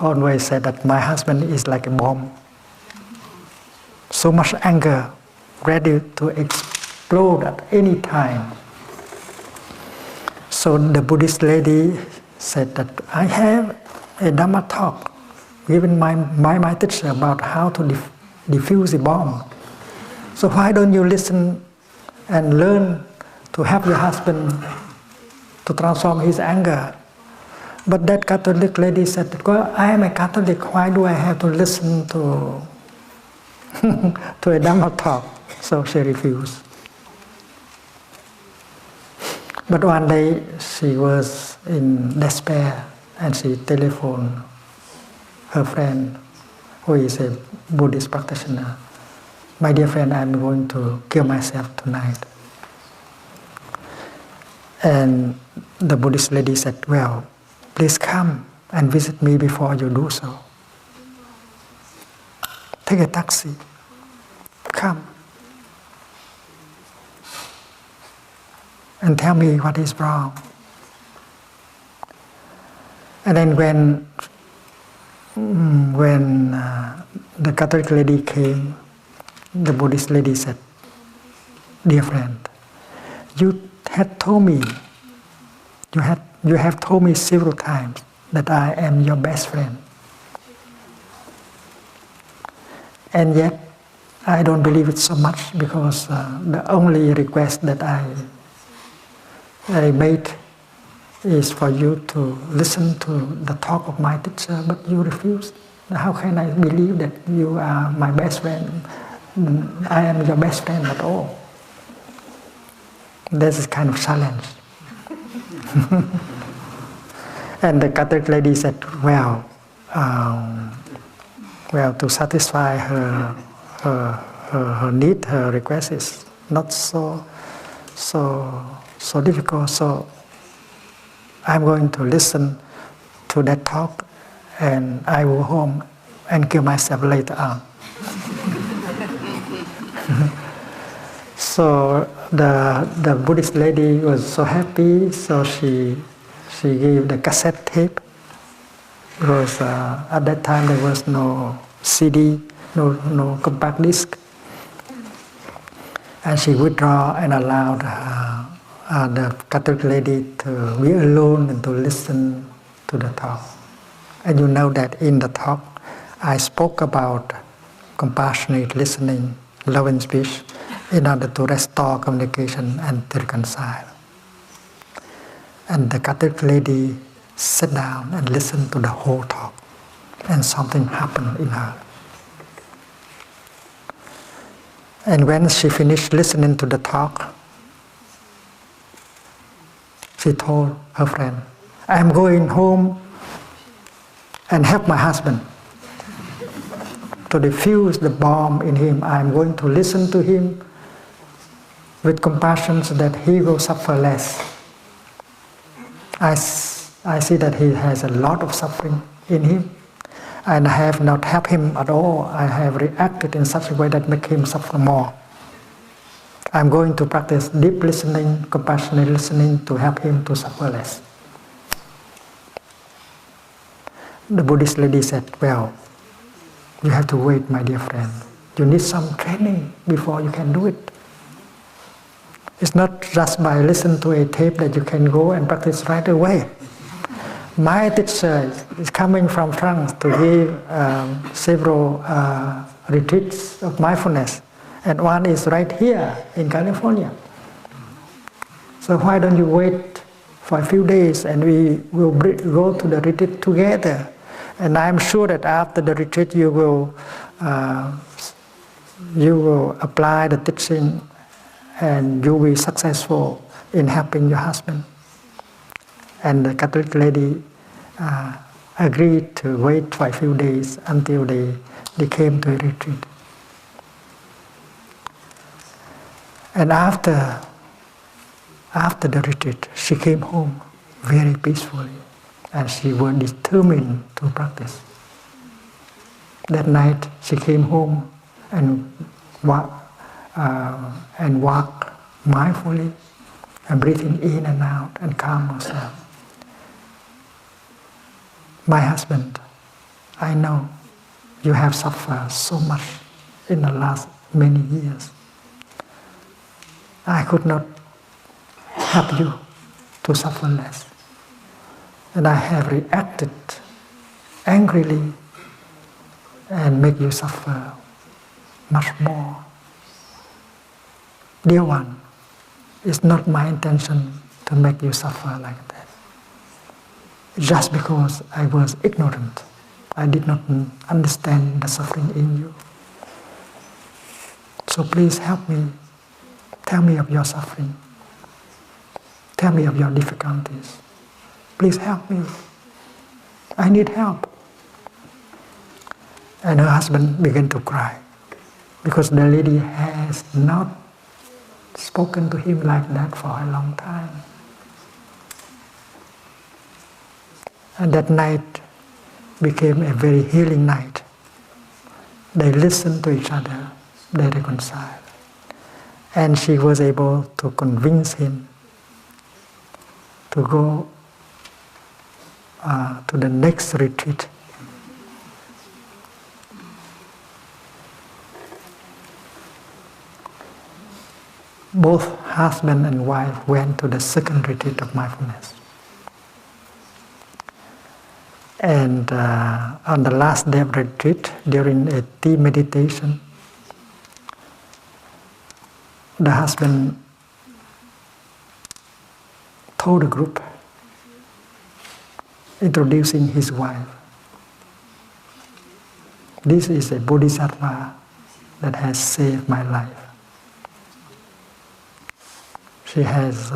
always said that my husband is like a bomb. So much anger, ready to explode at any time. So the Buddhist lady said that I have a Dhamma talk given by my teacher about how to diffuse a bomb. So why don't you listen and learn to help your husband to transform his anger? But that Catholic lady said, well, I am a Catholic, why do I have to listen to to a Dhamma talk? So she refused. But one day she was in despair and she telephoned her friend who is a Buddhist practitioner. My dear friend, I'm going to kill myself tonight. And the Buddhist lady said, well, please come and visit me before you do so. Take a taxi, come. And tell me what is wrong. And then when the Catholic lady came, the Buddhist lady said, dear friend, you have told me several times that I am your best friend. And yet, I don't believe it so much because the only request that I made is for you to listen to the talk of my teacher, but you refused. How can I believe that you are my best friend? I am your best friend at all. This is kind of challenge. And the Catholic lady said, well, to satisfy her need, her request is not so difficult. So I'm going to listen to that talk, and I will home and kill myself later on. So the Buddhist lady was so happy, so she gave the cassette tape, because at that time there was no CD, no compact disc. And she withdrew and allowed the Catholic lady to be alone and to listen to the talk. And you know that in the talk I spoke about compassionate listening, love and speech, in order to restore communication and to reconcile. And the Catholic lady sat down and listened to the whole talk, and something happened in her. And when she finished listening to the talk, she told her friend, I'm going home and help my husband to defuse the bomb in him. I'm going to listen to him with compassion so that he will suffer less. I see that he has a lot of suffering in him, and I have not helped him at all. I have reacted in such a way that make him suffer more. I'm going to practice deep listening, compassionate listening to help him to suffer less. The Buddhist lady said, well, you have to wait, my dear friend. You need some training before you can do it. It's not just by listening to a tape that you can go and practice right away. My teacher is coming from France to give several retreats of mindfulness. And one is right here in California. So why don't you wait for a few days and we will go to the retreat together. And I'm sure that after the retreat you will apply the teaching and you will be successful in helping your husband. And the Catholic lady agreed to wait for a few days until they came to a retreat. And after the retreat, she came home very peacefully, and she was determined to practice. That night, she came home and walked mindfully, and breathing in and out, and calm herself. My husband, I know you have suffered so much in the last many years. I could not help you to suffer less. And I have reacted angrily and make you suffer much more. Dear one, it's not my intention to make you suffer like that. Just because I was ignorant, I did not understand the suffering in you. So please help me. Tell me of your suffering. Tell me of your difficulties. Please help me. I need help. And her husband began to cry because the lady has not spoken to him like that for a long time. And that night became a very healing night. They listened to each other, they reconciled. And she was able to convince him to go to the next retreat. Both husband and wife went to the second retreat of mindfulness. And on the last day of retreat, during a tea meditation, the husband told the group, introducing his wife, this is a bodhisattva that has saved my life. She has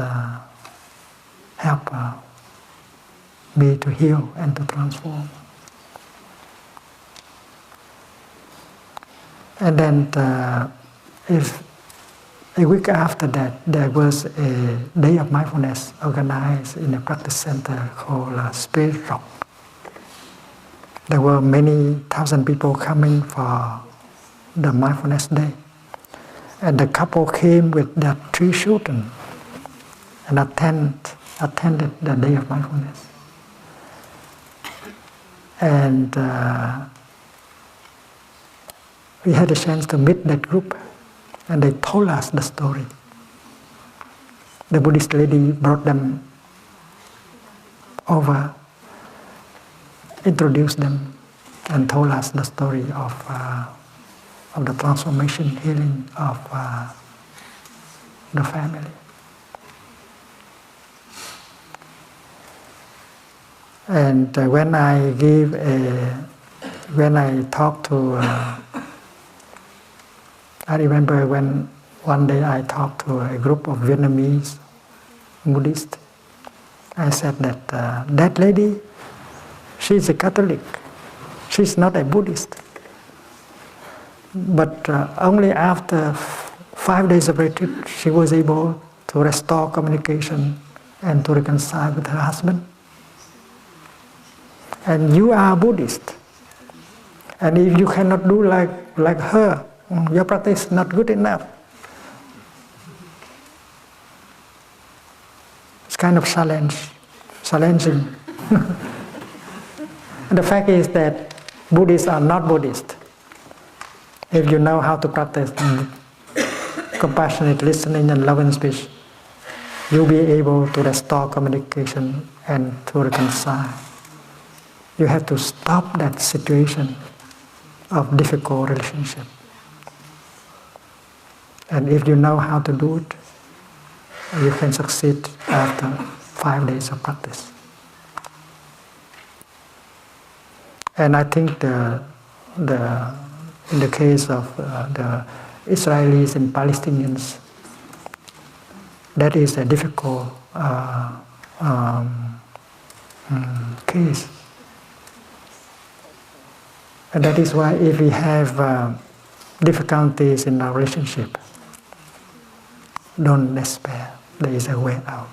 helped me to heal and to transform. And then a week after that, there was a day of mindfulness organized in a practice center called Spirit Rock. There were many thousand people coming for the mindfulness day. And the couple came with their 3 children and attended the day of mindfulness. And we had a chance to meet that group. And they told us the story. The Buddhist lady brought them over, introduced them, and told us the story of the transformation, healing of the family. And when I talked to I remember when one day I talked to a group of Vietnamese Buddhists. I said that that lady, she's a Catholic. She's not a Buddhist. But only after 5 days of retreat, she was able to restore communication and to reconcile with her husband. And you are a Buddhist. And if you cannot do like her, your practice is not good enough. It's kind of challenging. And the fact is that Buddhists are not Buddhists. If you know how to practice compassionate listening and loving speech, you'll be able to restore communication and to reconcile. You have to stop that situation of difficult relationship. And if you know how to do it, you can succeed after 5 days of practice. And I think in the case of the Israelis and Palestinians, that is a difficult case. And that is why if we have difficulties in our relationship, don't despair. There is a way out.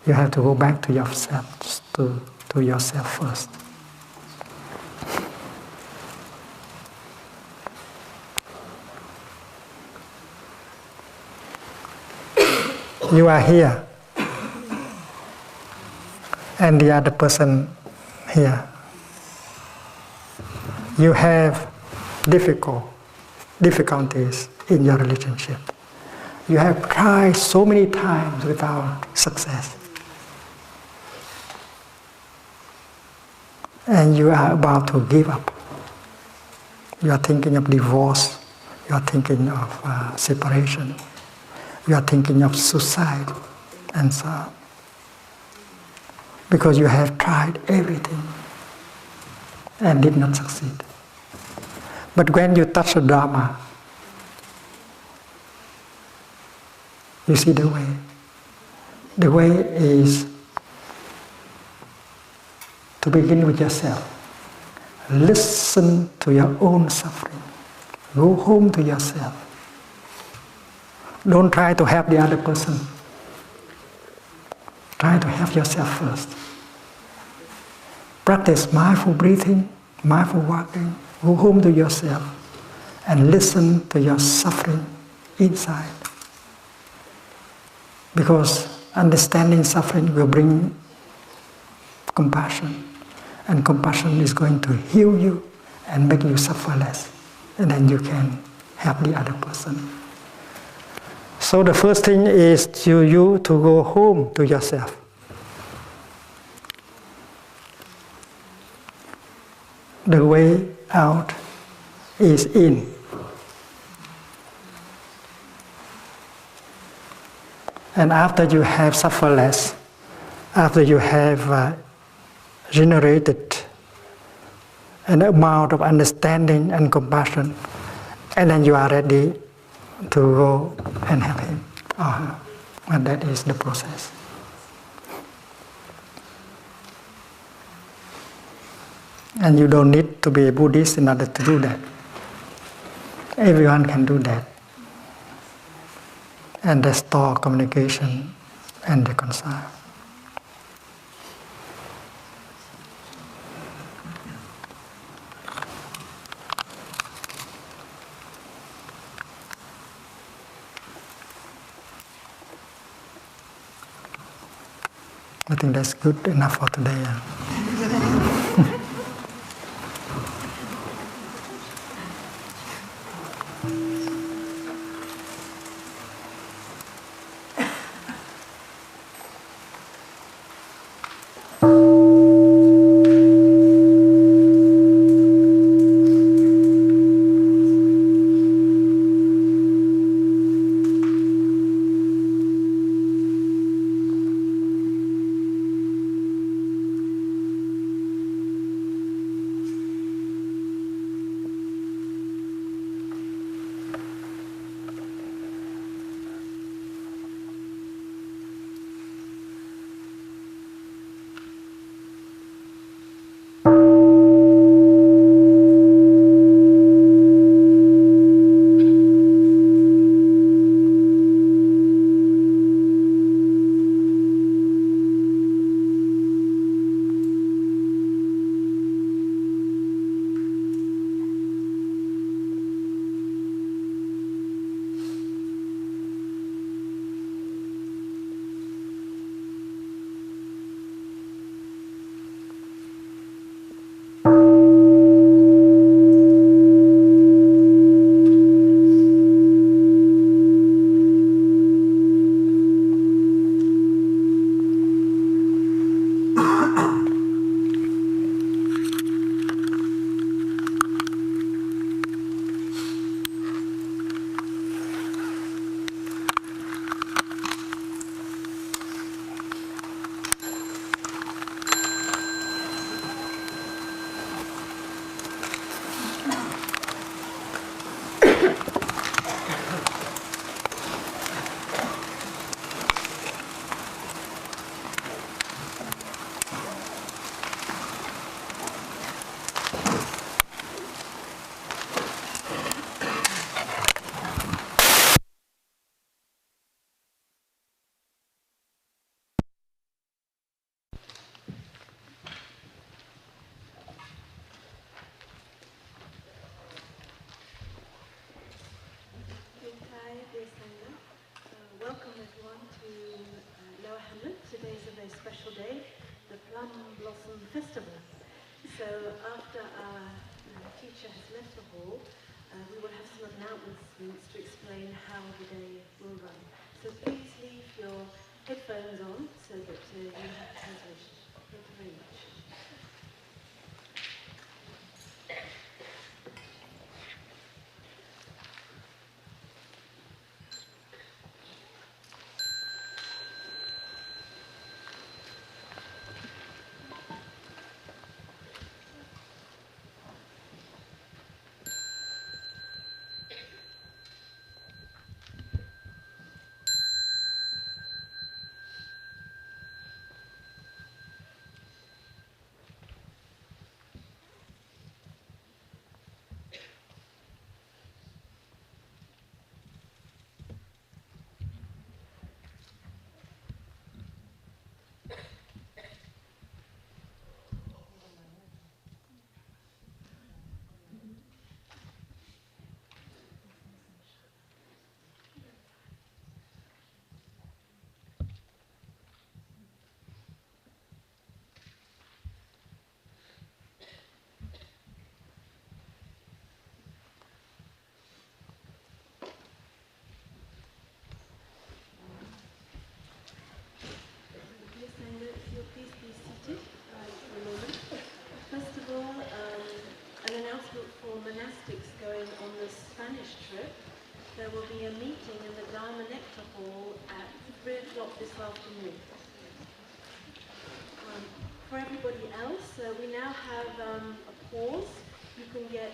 You have to go back to yourself, to yourself first. You are here, and the other person here. You have difficulties in your relationship. You have tried so many times without success. And you are about to give up. You are thinking of divorce. You are thinking of separation. You are thinking of suicide and so on. Because you have tried everything and did not succeed. But when you touch the Dharma, you see the way. The way is to begin with yourself. Listen to your own suffering. Go home to yourself. Don't try to help the other person. Try to help yourself first. Practice mindful breathing, mindful walking. Go home to yourself and listen to your suffering inside. Because understanding suffering will bring compassion. And compassion is going to heal you and make you suffer less. And then you can help the other person. So the first thing is you to go home to yourself. The way out is in. And after you have suffered less, after you have generated an amount of understanding and compassion, and then you are ready to go and help him or her. And that is the process. And you don't need to be a Buddhist in order to do that. Everyone can do that. And restore communication and reconcile. I think that's good enough for today. very special day, the Plum Blossom Festival. So after our teacher has left the hall, we will have some announcements to explain how the day will run. So please leave your headphones on so that you have translation. Thank you very much. Please be seated for a moment. First of all, an announcement for monastics going on the Spanish trip. There will be a meeting in the Dharma Nectar Hall at 3 o'clock this afternoon. For everybody else, we now have a pause. You can get